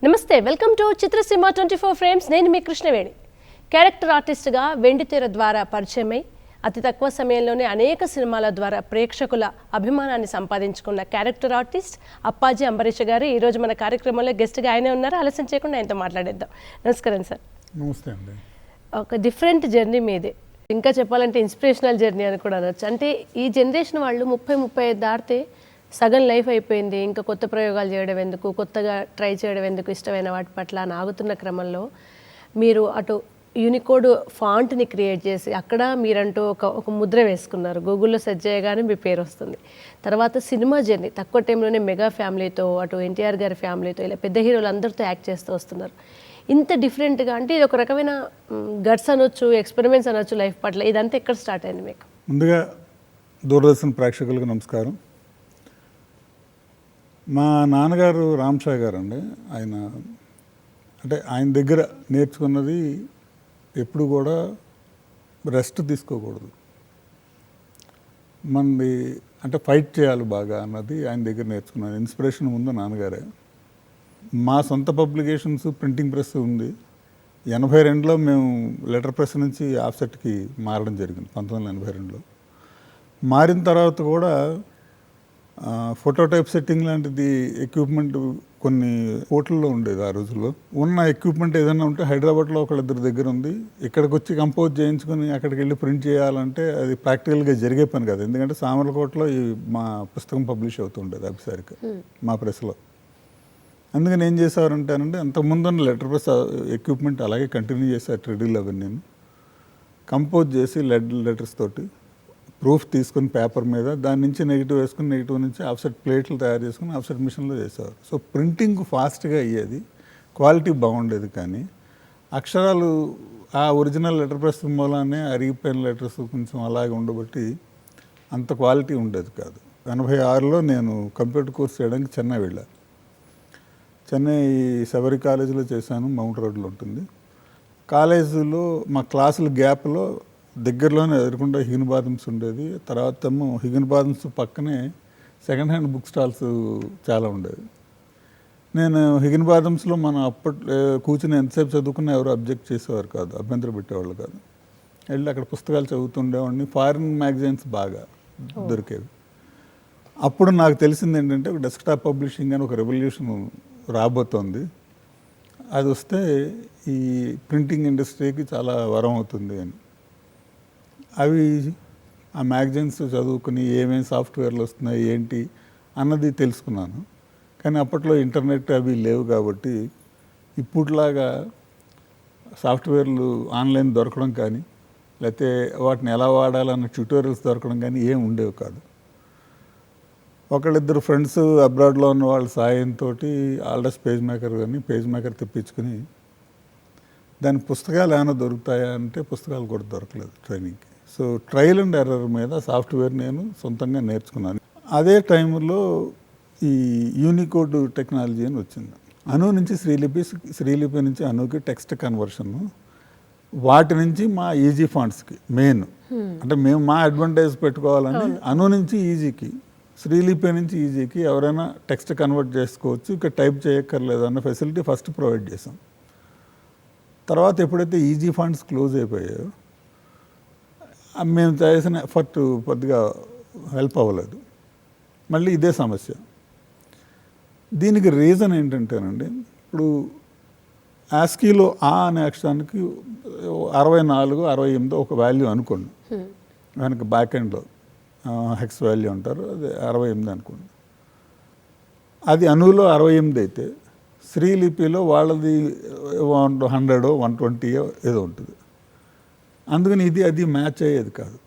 నమస్తే, welcome to Chitraseema 24 frames. నేను మీ Krishnaveni. Character ఆర్టిస్ట్గా వెండితెర ద్వారా పరిచయమై అతి తక్కువ సమయంలోనే అనేక సినిమాల ద్వారా ప్రేక్షకుల అభిమానాన్ని సంపాదించుకున్న క్యారెక్టర్ ఆర్టిస్ట్ అప్పాజీ అంబరీష్ గారు ఈరోజు మన కార్యక్రమంలో గెస్ట్గా ఆయనే ఉన్నారు. ఆలస్యం చేయకుండా ఆయనతో మాట్లాడేద్దాం. నమస్కారం సార్. నమస్తే అండి. ఒక డిఫరెంట్ జర్నీ మీదే, ఇంకా చెప్పాలంటే ఇన్స్పిరేషనల్ జర్నీ అని కూడా అనొచ్చు. అంటే ఈ జనరేషన్ వాళ్ళు 30-35 దాటితే సగం లైఫ్ అయిపోయింది, ఇంకా కొత్త ప్రయోగాలు చేయడం ఎందుకు, కొత్తగా ట్రై చేయడం ఎందుకు, ఇష్టమైన వాటి పట్ల అని ఆగుతున్న క్రమంలో మీరు అటు యూనికోడ్ ఫాంట్ని క్రియేట్ చేసి అక్కడ మీరంటూ ఒక ముద్ర వేసుకున్నారు. గూగుల్లో సెర్చ్ చేయగానే మీ పేరు వస్తుంది. తర్వాత సినిమా జర్నీ తక్కువ టైంలోనే మెగా ఫ్యామిలీతో, అటు ఎన్టీఆర్ గారి ఫ్యామిలీతో, ఇలా పెద్ద హీరోలు అందరితో యాక్ట్ చేస్తూ వస్తున్నారు. ఇంత డిఫరెంట్గా అంటే ఇది ఒక రకమైన గట్స్ అనొచ్చు, ఎక్స్పెరిమెంట్స్ అనొచ్చు లైఫ్ పట్ల. ఇదంతా ఎక్కడ స్టార్ట్ అయింది మీకు? ముందుగా దూరదర్శన్ ప్రేక్షకులకు నమస్కారం. మా నాన్నగారు రామ్షా గారు అండి. ఆయన దగ్గర నేర్చుకున్నది ఎప్పుడు కూడా రెస్ట్ తీసుకోకూడదు, మనది అంటే ఫైట్ చేయాలి బాగా అన్నది ఆయన దగ్గర నేర్చుకున్నాను. ఇన్స్పిరేషన్ ముందు నాన్నగారే. మా సొంత పబ్లికేషన్స్, ప్రింటింగ్ ప్రెస్ ఉంది. 82లో మేము లెటర్ ప్రెస్ నుంచి ఆఫ్సెట్కి మారడం జరిగింది. 1982లో మారిన తర్వాత కూడా ఫోటో టైప్ సెట్టింగ్ లాంటిది ఎక్విప్మెంట్ కొన్ని హోటల్లో ఉండేది. ఆ రోజుల్లో ఉన్న ఎక్విప్మెంట్ ఏదైనా ఉంటే హైదరాబాద్లో ఒకళ్ళిద్దరి దగ్గర ఉంది. ఇక్కడికి వచ్చి కంపోజ్ చేయించుకొని అక్కడికి వెళ్ళి ప్రింట్ చేయాలంటే అది ప్రాక్టికల్గా జరిగే పని కాదు. ఎందుకంటే సామర్లకోటలో మా పుస్తకం పబ్లిష్ అవుతుండేది అభిసారిక మా ప్రెస్లో. అందుకని ఏం చేసేవారంటేనంటే అంతకుముందున్న లెటర్ ప్రెస్ ఎక్విప్మెంట్ అలాగే కంటిన్యూ చేశారు. ట్రెడిల్ అవన్నీ నేను కంపోజ్ చేసి లెటర్స్ తోటి ప్రూఫ్ తీసుకుని పేపర్ మీద దాని నుంచి నెగిటివ్ వేసుకుని, నెగిటివ్ నుంచి ఆఫ్సెట్ ప్లేట్లు తయారు చేసుకుని ఆఫ్సెట్ మిషన్లో చేసేవారు. సో ప్రింటింగ్ ఫాస్ట్గా అయ్యేది, క్వాలిటీ బాగుండేది. కానీ అక్షరాలు ఆ ఒరిజినల్ లెటర్ ప్రెస్ మూలానే అరిగిపోయిన లెటర్స్ కొంచెం అలాగే ఉండబట్టి అంత క్వాలిటీ ఉండేది కాదు. 86లో నేను కంప్యూటర్ కోర్స్ చేయడానికి చెన్నై వెళ్ళాను. చెన్నై శబరి కాలేజీలో చేశాను, మౌంట్ రోడ్లో ఉంటుంది. కాలేజీలో మా క్లాసుల గ్యాప్లో దగ్గరలోనే ఎదురుకుండా హిగన్ బాదమ్స్ ఉండేది. తర్వాత ఏమో హిగన్ బాదమ్స్ పక్కనే సెకండ్ హ్యాండ్ బుక్ స్టాల్స్ చాలా ఉండేవి. నేను హిగన్ బాదమ్స్లో మనం కూర్చుని ఎంతసేపు చదువుకున్నా ఎవరు అబ్జెక్ట్ చేసేవారు కాదు, అభ్యంతరం పెట్టేవాళ్ళు కాదు. వెళ్ళి అక్కడ పుస్తకాలు చదువుతుండేవాడిని. ఫారిన్ మ్యాగజైన్స్ బాగా దొరికేవి. అప్పుడు నాకు తెలిసింది ఏంటంటే ఒక డెస్క్టాప్ పబ్లిషింగ్ అని ఒక రెవల్యూషన్ రాబోతోంది. అది వస్తే ఈ ప్రింటింగ్ ఇండస్ట్రీకి చాలా వరం అవుతుంది అని. అవి ఆ మ్యాగజైన్స్ చదువుకుని ఏమేమి సాఫ్ట్వేర్లు వస్తున్నాయి ఏంటి అన్నది తెలుసుకున్నాను. కానీ అప్పట్లో ఇంటర్నెట్ అవి లేవు కాబట్టి ఇప్పుడులాగా సాఫ్ట్వేర్లు ఆన్లైన్ దొరకడం కానీ, లేకపోతే వాటిని ఎలా వాడాలన్న ట్యూటోరియల్స్ దొరకడం కానీ ఏం ఉండేవి కాదు. ఒకళ్ళిద్దరు ఫ్రెండ్స్ అబ్రాడ్లో ఉన్న వాళ్ళ సాయంతో ఆల్డస్ పేజ్ మేకర్ తెప్పించుకుని దాని పుస్తకాలు ఏమైనా దొరుకుతాయా అంటే పుస్తకాలు కూడా దొరకలేదు ట్రైనింగ్కి. సో ట్రయల్ అండ్ ఎర్రర్ మీద సాఫ్ట్వేర్ నేను సొంతంగా నేర్చుకున్నాను. అదే టైంలో ఈ యూనికోడ్ టెక్నాలజీ అని వచ్చింది. అను నుంచి శ్రీలిపి నుంచి అనుకి టెక్స్ట్ కన్వర్షన్, వాటి నుంచి మా ఈజీ ఫాంట్స్కి మెయిన్ అంటే మేము మా అడ్వాంటేజ్ పెట్టుకోవాలని అను నుంచి ఈజీకి, శ్రీలిపి నుంచి ఈజీకి ఎవరైనా టెక్స్ట్ కన్వర్ట్ చేసుకోవచ్చు, ఇక టైప్ చేయక్కర్లేదు అన్న ఫెసిలిటీ ఫస్ట్ ప్రొవైడ్ చేసాం. తర్వాత ఎప్పుడైతే ఈజీ ఫండ్స్ క్లోజ్ అయిపోయాయో మేము చేసిన ఎఫర్ట్ కొద్దిగా హెల్ప్ అవ్వలేదు. మళ్ళీ ఇదే సమస్య. దీనికి రీజన్ ఏంటంటేనండి, ఇప్పుడు ఆస్కీలో ఆ అనే అక్షరానికి 64, 68 ఒక వాల్యూ అనుకోండి. వెనక బ్యాక్ ఎండ్లో హెక్స్ వాల్యూ అంటారు, అది 68 అనుకోండి. అది అనులో 68 అయితే శ్రీలిపిలో వాళ్ళది 100, 120 ఏదో ఉంటుంది. అందుకని అది మ్యాచ్ అయ్యేది కాదు.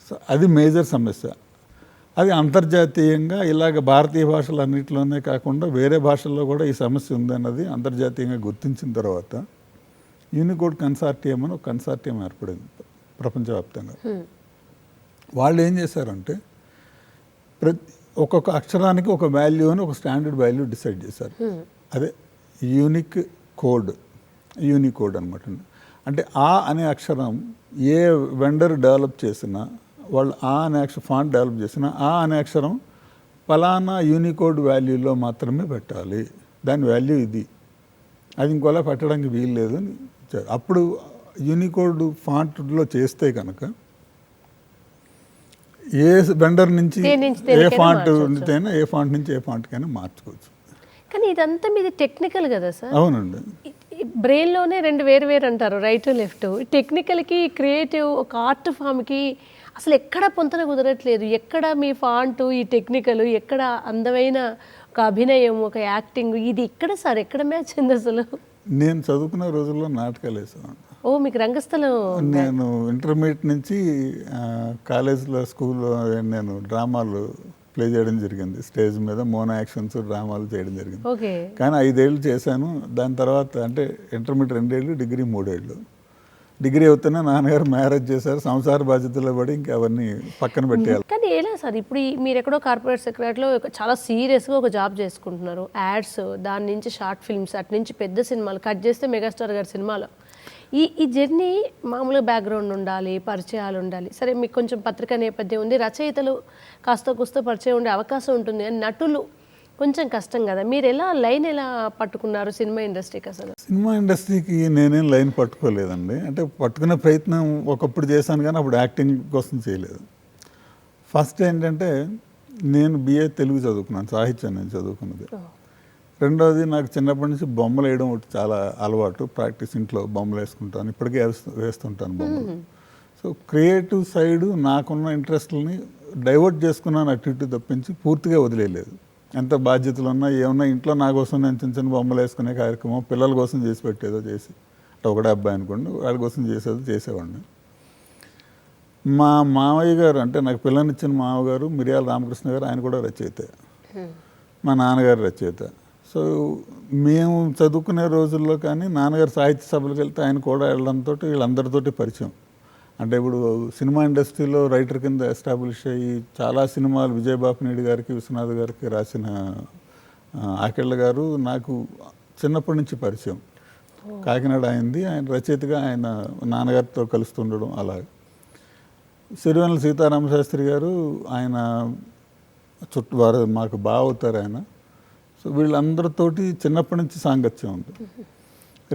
సో అది మేజర్ సమస్య. అది అంతర్జాతీయంగా ఇలాగ భారతీయ భాషలు అన్నింటిలోనే కాకుండా వేరే భాషల్లో కూడా ఈ సమస్య ఉందన్నది అంతర్జాతీయంగా గుర్తించిన తర్వాత యూనికోడ్ కన్సార్టియం అని ఒక కన్సార్టియం ఏర్పడింది ప్రపంచవ్యాప్తంగా. వాళ్ళు ఏం చేశారంటే ఒక్కొక్క అక్షరానికి ఒక వాల్యూ అని ఒక స్టాండర్డ్ వాల్యూ డిసైడ్ చేశారు. అదే యూనికోడ్ అనమాట. అంటే ఆ అనే అక్షరం ఏ వెండర్ డెవలప్ చేసినా, వాళ్ళు ఆ అనే ఫాంట్ డెవలప్ చేసినా ఆ అనే అక్షరం ఫలానా యూనికోడ్ వాల్యూలో మాత్రమే పెట్టాలి, దాని వాల్యూ ఇది అది ఇంకోలా పెట్టడానికి వీలు లేదు అని ఇచ్చారు. అప్పుడు యూనికోడ్ ఫాంట్లో చేస్తే కనుక ఏ వెండర్ నుంచి దేని నుంచి ఏ దేనికైనా ఫాంట్ మార్చొచ్చు. అయినా ఏ ఫాంట్ నుంచి ఏ ఫాంట్కైనా మార్చుకోవచ్చు. కానీ ఇదంతా మీది టెక్నికల్ కదా సార్, అవునండి. బ్రెయిన్లోనే రెండు వేరు వేరు అంటారు, రైట్ లెఫ్ట్. టెక్నికల్కి క్రియేటివ్ ఒక ఆర్ట్ ఫామ్కి అసలు ఎక్కడ పొంతన కుదరట్లేదు. ఎక్కడ మీ ఫాంటు, ఈ టెక్నికల్, ఎక్కడ అందమైన ఒక అభినయం, ఒక యాక్టింగ్, ఇది ఎక్కడ సార్, ఎక్కడ మ్యాచ్ ఉంది అసలు? నేను చదువుకున్న రోజుల్లో నాటకాలు వేసాను. ఓ, మీకు రంగస్థలం. నేను ఇంటర్మీడియట్ నుంచి కాలేజ్లో స్కూల్లో నేను డ్రామాలు ప్లే చేయడం జరిగింది. స్టేజ్ మీద మోనో యాక్షన్స్ డ్రామాలు చేయడం జరిగింది. ఓకే. కానీ 5 ఏళ్ళు చేశాను. దాని తర్వాత అంటే ఇంటర్మీడియట్ 2 ఏళ్ళు, డిగ్రీ 3 ఏళ్ళు. డిగ్రీ అవుతున్నా నాన్నగారు మ్యారేజ్ చేశారు. సంసార బాధ్యతలో పడి ఇంకా అవన్నీ పక్కన పెట్టేయాలి. కానీ ఎలా సార్, ఇప్పుడు మీరు ఎక్కడో కార్పొరేట్ సెక్రటరీలో చాలా సీరియస్గా ఒక జాబ్ చేసుకుంటున్నారు, యాడ్స్, దాని నుంచి షార్ట్ ఫిల్మ్స్, అటు నుంచి పెద్ద సినిమాలు, కట్ చేస్తే మెగాస్టార్ గారి సినిమాలు. ఈ జర్నీ మామూలుగా బ్యాక్గ్రౌండ్ ఉండాలి, పరిచయాలు ఉండాలి. సరే, మీకు కొంచెం పత్రికా నేపథ్యం ఉంది, రచయితలు కాస్త కూస్త పరిచయం ఉండే అవకాశం ఉంటుంది, అని నటులు కొంచెం కష్టం కదా. మీరు లైన్ ఎలా పట్టుకున్నారు సినిమా ఇండస్ట్రీకి అసలు? సినిమా ఇండస్ట్రీకి నేనేం లైన్ పట్టుకోలేదండి. అంటే పట్టుకునే ప్రయత్నం ఒకప్పుడు చేశాను, కానీ అప్పుడు యాక్టింగ్ కోసం చేయలేదు. ఫస్ట్ ఏంటంటే నేను BA తెలుగు చదువుకున్నాను, సాహిత్యం నేను చదువుకున్నది. రెండవది, నాకు చిన్నప్పటి నుంచి బొమ్మలు వేయడం ఒకటి చాలా అలవాటు, ప్రాక్టీస్. ఇంట్లో బొమ్మలు వేసుకుంటాను, ఇప్పటికే వేస్తుంటాను బొమ్మలు. సో క్రియేటివ్ సైడు నాకున్న ఇంట్రెస్ట్ని డైవర్ట్ చేసుకున్నాను అటు ఇటు తప్పించి పూర్తిగా వదిలేదు. ఎంత బాధ్యతలు ఉన్నా ఏమన్నా ఇంట్లో నా కోసం నేను చిన్న చిన్న బొమ్మలు వేసుకునే కార్యక్రమం, పిల్లల కోసం చేసి పెట్టేదో చేసి, అంటే ఒకటే అబ్బాయి అనుకోండి, వాడి కోసం చేసేవాడిని. మా మావయ్య గారు, అంటే నాకు పిల్లనిచ్చిన మామగారు మిరియాల రామకృష్ణ గారు, ఆయన కూడా రచయిత. మా నాన్నగారు రచయిత. సో మేము చదువుకునే రోజుల్లో కానీ నాన్నగారు సాహిత్య సభలకు వెళ్తే ఆయన కూడా వెళ్ళడంతో వీళ్ళందరితోటి పరిచయం. అంటే ఇప్పుడు సినిమా ఇండస్ట్రీలో రైటర్ కింద ఎస్టాబ్లిష్ అయ్యి చాలా సినిమాలు విజయబాపినేడు గారికి, విశ్వనాథ్ గారికి రాసిన ఆకెళ్ళ గారు నాకు చిన్నప్పటి నుంచి పరిచయం. కాకినాడ అయింది, ఆయన రచయితగా ఆయన నాన్నగారితో కలుస్తుండడం. అలాగే సిరివెన్నెల సీతారామశాస్త్రి గారు, ఆయన వారు మాకు బాగా అవుతారు ఆయన. సో వీళ్ళందరితోటి చిన్నప్పటి నుంచి సాంగత్యం ఉంది.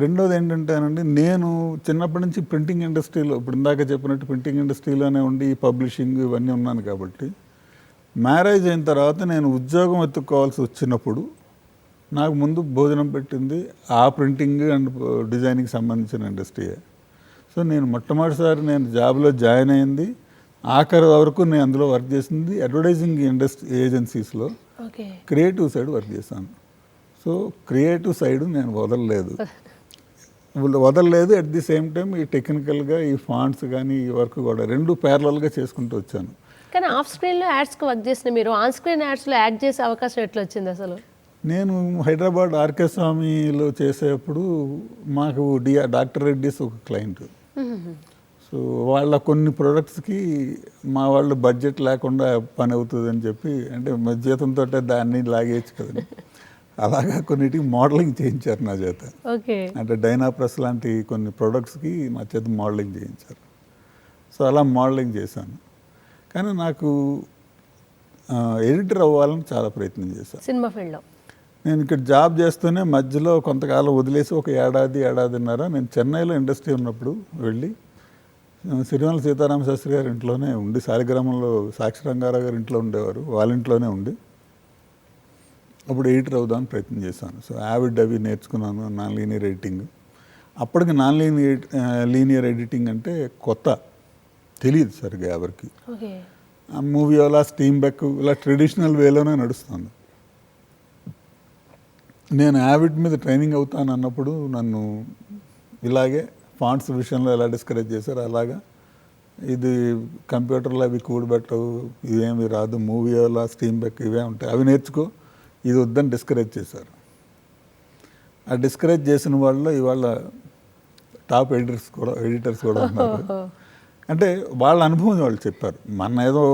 రెండోది ఏంటంటేనండి, నేను చిన్నప్పటి నుంచి ప్రింటింగ్ ఇండస్ట్రీలో, ఇప్పుడు ఇందాక చెప్పినట్టు ప్రింటింగ్ ఇండస్ట్రీలోనే ఉండి పబ్లిషింగ్ ఇవన్నీ ఉన్నాను కాబట్టి, మ్యారేజ్ అయిన తర్వాత నేను ఉద్యోగం వెతుక్కోవాల్సి వచ్చినప్పుడు నాకు ముందు భోజనం పెట్టింది ఆ ప్రింటింగ్ అండ్ డిజైనింగ్ సంబంధించిన ఇండస్ట్రీయే. సో నేను మొట్టమొదటిసారి నేను జాబ్లో జాయిన్ అయింది, ఆఖరి వరకు నేను అందులో వర్క్ చేసింది అడ్వర్టైజింగ్ ఇండస్ట్రీ ఏజెన్సీస్లో క్రియేటివ్ సైడ్ వర్క్ చేశాను. సో క్రియేటివ్ సైడ్ నేను వదలలేదు. అట్ ది సేమ్ టైం ఈ టెక్నికల్గా ఈ ఫాంట్స్ కానీ ఈ వర్క్ కూడా రెండు ప్యారలల్గా చేసుకుంటూ వచ్చాను. కానీ ఆఫ్ స్క్రీన్లో యాడ్స్కి వర్క్ చేసిన మీరు ఆన్ స్క్రీన్ యాడ్స్లో యాడ్ చేసే అవకాశం ఎట్లా వచ్చింది అసలు? నేను హైదరాబాద్ ఆర్కే స్వామిలో చేసేటప్పుడు మాకు డాక్టర్ రెడ్డిస్ ఒక క్లయింట్. సో వాళ్ళ కొన్ని ప్రొడక్ట్స్కి మా వాళ్ళు బడ్జెట్ లేకుండా పని అవుతుందని చెప్పి, అంటే జీతంతో దాన్ని లాగేయచ్చు కదండి, అలాగా కొన్నిటికి మోడలింగ్ చేయించారు నా చేత. ఓకే. అంటే డైనాప్రస్ లాంటి కొన్ని ప్రొడక్ట్స్కి నా చేత మోడలింగ్ చేయించారు. సో అలా మోడలింగ్ చేశాను. కానీ నాకు ఎడిటర్ అవ్వాలని చాలా ప్రయత్నం చేశాను సినిమా ఫీల్డ్లో. నేను ఇక్కడ జాబ్ చేస్తూనే మధ్యలో కొంతకాలం వదిలేసి ఒక ఏడాదిన్నర నేను చెన్నైలో ఇండస్ట్రీ ఉన్నప్పుడు వెళ్ళి సిరివెన్నెల సీతారామశాస్త్రి గారి ఇంట్లోనే ఉండి, శాలిగ్రామంలో సాక్షి రంగారావు గారి ఇంట్లో ఉండేవారు, వాళ్ళ ఇంట్లోనే ఉండి అప్పుడు ఎడిటర్ అవుదామని ప్రయత్నం చేశాను. సో అవి నేర్చుకున్నాను, నాన్ లీనియర్ ఎడిటింగ్. అప్పటికి నాన్ లీనియర్ ఎడిటింగ్ అంటే కొత్త, తెలియదు సరిగ్గా ఎవరికి. మూవీ అలా స్టీమ్ బ్యాక్ ఇలా ట్రెడిషనల్ వేలోనే నడుస్తుంది. నేను యావిడ్ మీద ట్రైనింగ్ అవుతాను అన్నప్పుడు నన్ను ఇలాగే ఫాంట్స్ విషయంలో ఎలా డిస్కరేజ్ చేశారు, అలాగా ఇది కంప్యూటర్లో అవి కూడబెట్టవు, ఇవేమి రాదు, మూవీ అలా స్టీమ్ బ్యాక్ ఇవే ఉంటాయి, అవి నేర్చుకో, ఇది వద్దని డిస్కరేజ్ చేశారు. ఆ డిస్కరేజ్ చేసిన వాళ్ళు ఇవాళ టాప్ ఎడిటర్స్ కూడా ఉన్నారు. అంటే వాళ్ళ అనుభవం వాళ్ళు చెప్పారు, మన ఏదో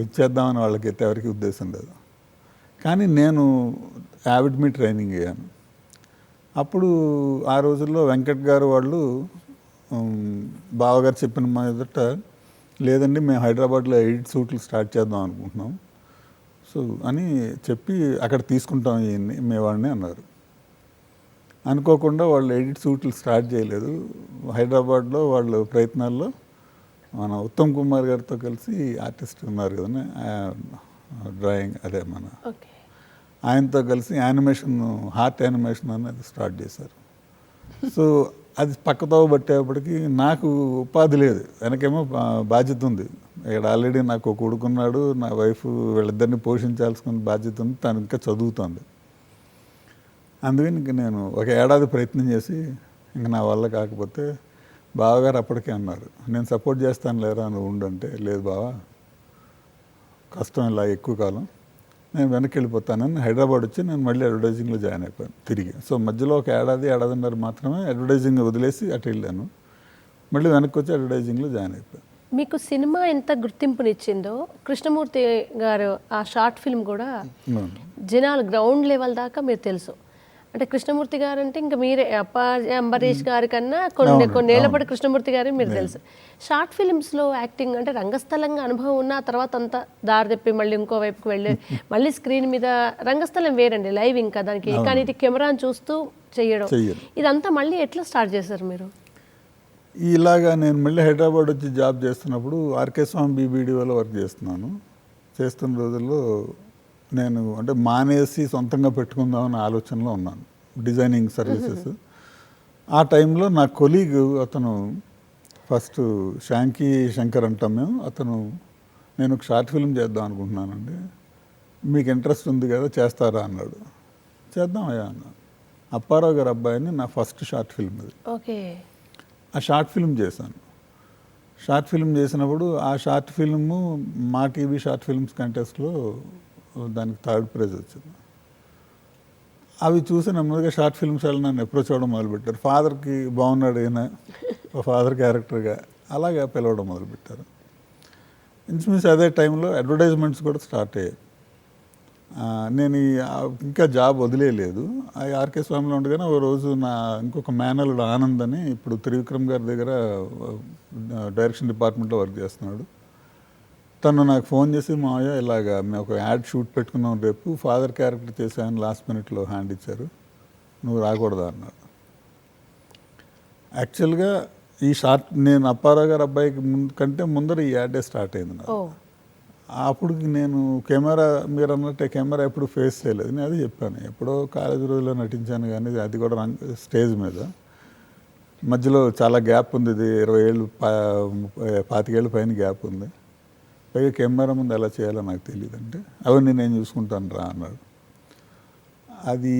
ఇచ్చేద్దామని వాళ్ళకైతే ఎవరికి ఉద్దేశం లేదు. కానీ నేను యావిడ్ మీ ట్రైనింగ్ అయ్యాను. అప్పుడు ఆ రోజుల్లో వెంకట్ గారు వాళ్ళు బావగారు చెప్పిన మొదట, లేదండి మేము హైదరాబాద్లో ఎడిట్ షూట్లు స్టార్ట్ చేద్దాం అనుకుంటున్నాం సో అని చెప్పి అక్కడ తీసుకుంటాం ఈయన్ని మేవాడిని అన్నారు. అనుకోకుండా వాళ్ళు ఎడిట్ షూట్లు స్టార్ట్ చేయలేదు. హైదరాబాద్లో వాళ్ళు ప్రయత్నాల్లో మన ఉత్తమ్ కుమార్ గారితో కలిసి ఆర్టిస్ట్ ఉన్నారు కదా, డ్రాయింగ్ అదే మన ఓకే. ఆయనతో కలిసి యానిమేషన్, హార్ట్ యానిమేషన్ అనేది స్టార్ట్ చేశారు. సో అది పక్కతో పట్టేప్పటికి నాకు ఉపాధి లేదు, వెనకేమో బాధ్యత ఉంది. ఇక్కడ ఆల్రెడీ నాకు ఒక కొడుకున్నాడు, నా వైఫ్, వీళ్ళిద్దరిని పోషించాల్సిన బాధ్యత ఉంది, తను ఇంకా చదువుతుంది. అందుకని ఇంక నేను ఒక ఏడాది ప్రయత్నం చేసి ఇంక నా వల్ల కాకపోతే బావగారు అప్పటికే అన్నారు, నేను సపోర్ట్ చేస్తాను లేరా నువ్వు ఉండంటే, లేదు బావా కష్టం ఇలా ఎక్కువ కాలం, నేను వెనక్కి వెళ్ళిపోతానని హైదరాబాద్ వచ్చి నేను మళ్ళీ అడ్వర్టైజింగ్లో జాయిన్ అయిపోయాను తిరిగి. సో మధ్యలో ఒక ఏడాదిన్నర మాత్రమే అడ్వర్టైజింగ్ వదిలేసి అటు వెళ్ళాను, మళ్ళీ వెనక్కి వచ్చి అడ్వర్టైజింగ్లో జాయిన్ అయిపోయాను. మీకు సినిమా ఎంత గుర్తింపునిచ్చిందో కృష్ణమూర్తి గారు ఆ షార్ట్ ఫిల్మ్ కూడా జనాలు గ్రౌండ్ లెవెల్ దాకా మీరు తెలుసు. అంటే కృష్ణమూర్తి గారు అంటే ఇంకా మీరే అంబరీష్ గారి కన్నా కొన్నేళ్ల పాటు కృష్ణమూర్తి గారి మీరు తెలుసు. షార్ట్ ఫిల్మ్స్లో యాక్టింగ్ అంటే రంగస్థలంగా అనుభవం ఉన్న తర్వాత అంతా దారి తెప్పి మళ్ళీ ఇంకో వైపుకి వెళ్ళి మళ్ళీ స్క్రీన్ మీద రంగస్థలం వేరండి, లైవ్ ఇంకా దానికి, కానీ ఇది కెమెరాని చూస్తూ చేయడం, ఇదంతా మళ్ళీ ఎట్లా స్టార్ట్ చేశారు మీరు? ఇలాగా నేను మళ్ళీ హైదరాబాద్ వచ్చి జాబ్ చేస్తున్నప్పుడు ఆర్కే స్వామి బీబీడీఓలో వర్క్ చేస్తున్నాను. చేస్తున్న రోజుల్లో నేను అంటే మానేసి సొంతంగా పెట్టుకుందామని ఆలోచనలో ఉన్నాను, డిజైనింగ్ సర్వీసెస్. ఆ టైంలో నా కొలీగ్ అతను ఫస్ట్ శాంకీ శంకర్ అంటాం మేము, అతను నేను ఒక షార్ట్ ఫిల్మ్ చేద్దాం అనుకుంటున్నానండి, మీకు ఇంట్రెస్ట్ ఉంది కదా చేస్తారా అన్నాడు. చేద్దాం అయ్యా అన్న. అప్పారావు గారు అబ్బాయిని నా ఫస్ట్ షార్ట్ ఫిల్మ్ అది. ఓకే. ఆ షార్ట్ ఫిల్మ్ చేశాను. షార్ట్ ఫిల్మ్ చేసినప్పుడు ఆ షార్ట్ ఫిల్ము మా టీవీ షార్ట్ ఫిల్మ్స్ కంటెస్ట్లో దానికి థర్డ్ ప్రైజ్ వచ్చింది. అవి చూసి నెమ్మదిగా షార్ట్ ఫిల్మ్స్ వాళ్ళు నన్ను అప్రోచ్ అవ్వడం మొదలుపెట్టారు. ఫాదర్కి బాగున్నాడు అయినా ఫాదర్ క్యారెక్టర్గా అలాగా పిలవడం మొదలుపెట్టారు. ఇంచుమించు అదే టైంలో అడ్వర్టైజ్మెంట్స్ కూడా స్టార్ట్ అయ్యాయి. నేను ఇంకా జాబ్ వదిలేయలేదు. ఆర్కే స్వామిలో ఉండగానే ఓ రోజు నా ఇంకొక మేనల్లుడు ఆనంద్ అని ఇప్పుడు త్రివిక్రమ్ గారి దగ్గర డైరెక్షన్ డిపార్ట్మెంట్లో వర్క్ చేస్తున్నాడు, తను నాకు ఫోన్ చేసి మావయ్య ఇలాగా మేము ఒక యాడ్ షూట్ పెట్టుకున్నాం రేపు, ఫాదర్ క్యారెక్టర్ చేశాను, లాస్ట్ మినిట్లో హ్యాండ్ ఇచ్చారు, నువ్వు రాకూడదా అన్నాడు. యాక్చువల్గా ఈ షార్ట్ నేను అప్పారావు గారు అబ్బాయికి కంటే ముందర ఈ యాడే స్టార్ట్ అయింది నాకు. అప్పుడు నేను కెమెరా, మీరు అన్నట్టే కెమెరా ఎప్పుడు ఫేస్ చేయలేదు, నేను అది చెప్పాను. ఎప్పుడో కాలేజీ రోజుల్లో నటించాను కానీ అది కూడా స్టేజ్ మీద. మధ్యలో చాలా గ్యాప్ ఉంది, ఇది 20 ఏళ్ళు 25 ఏళ్ళ పైన గ్యాప్ ఉంది, పైగా కెమెరా ముందు ఎలా చేయాలో నాకు తెలియదు అంటే, అవన్నీ నేను చూసుకుంటాను రా అన్నాడు. అది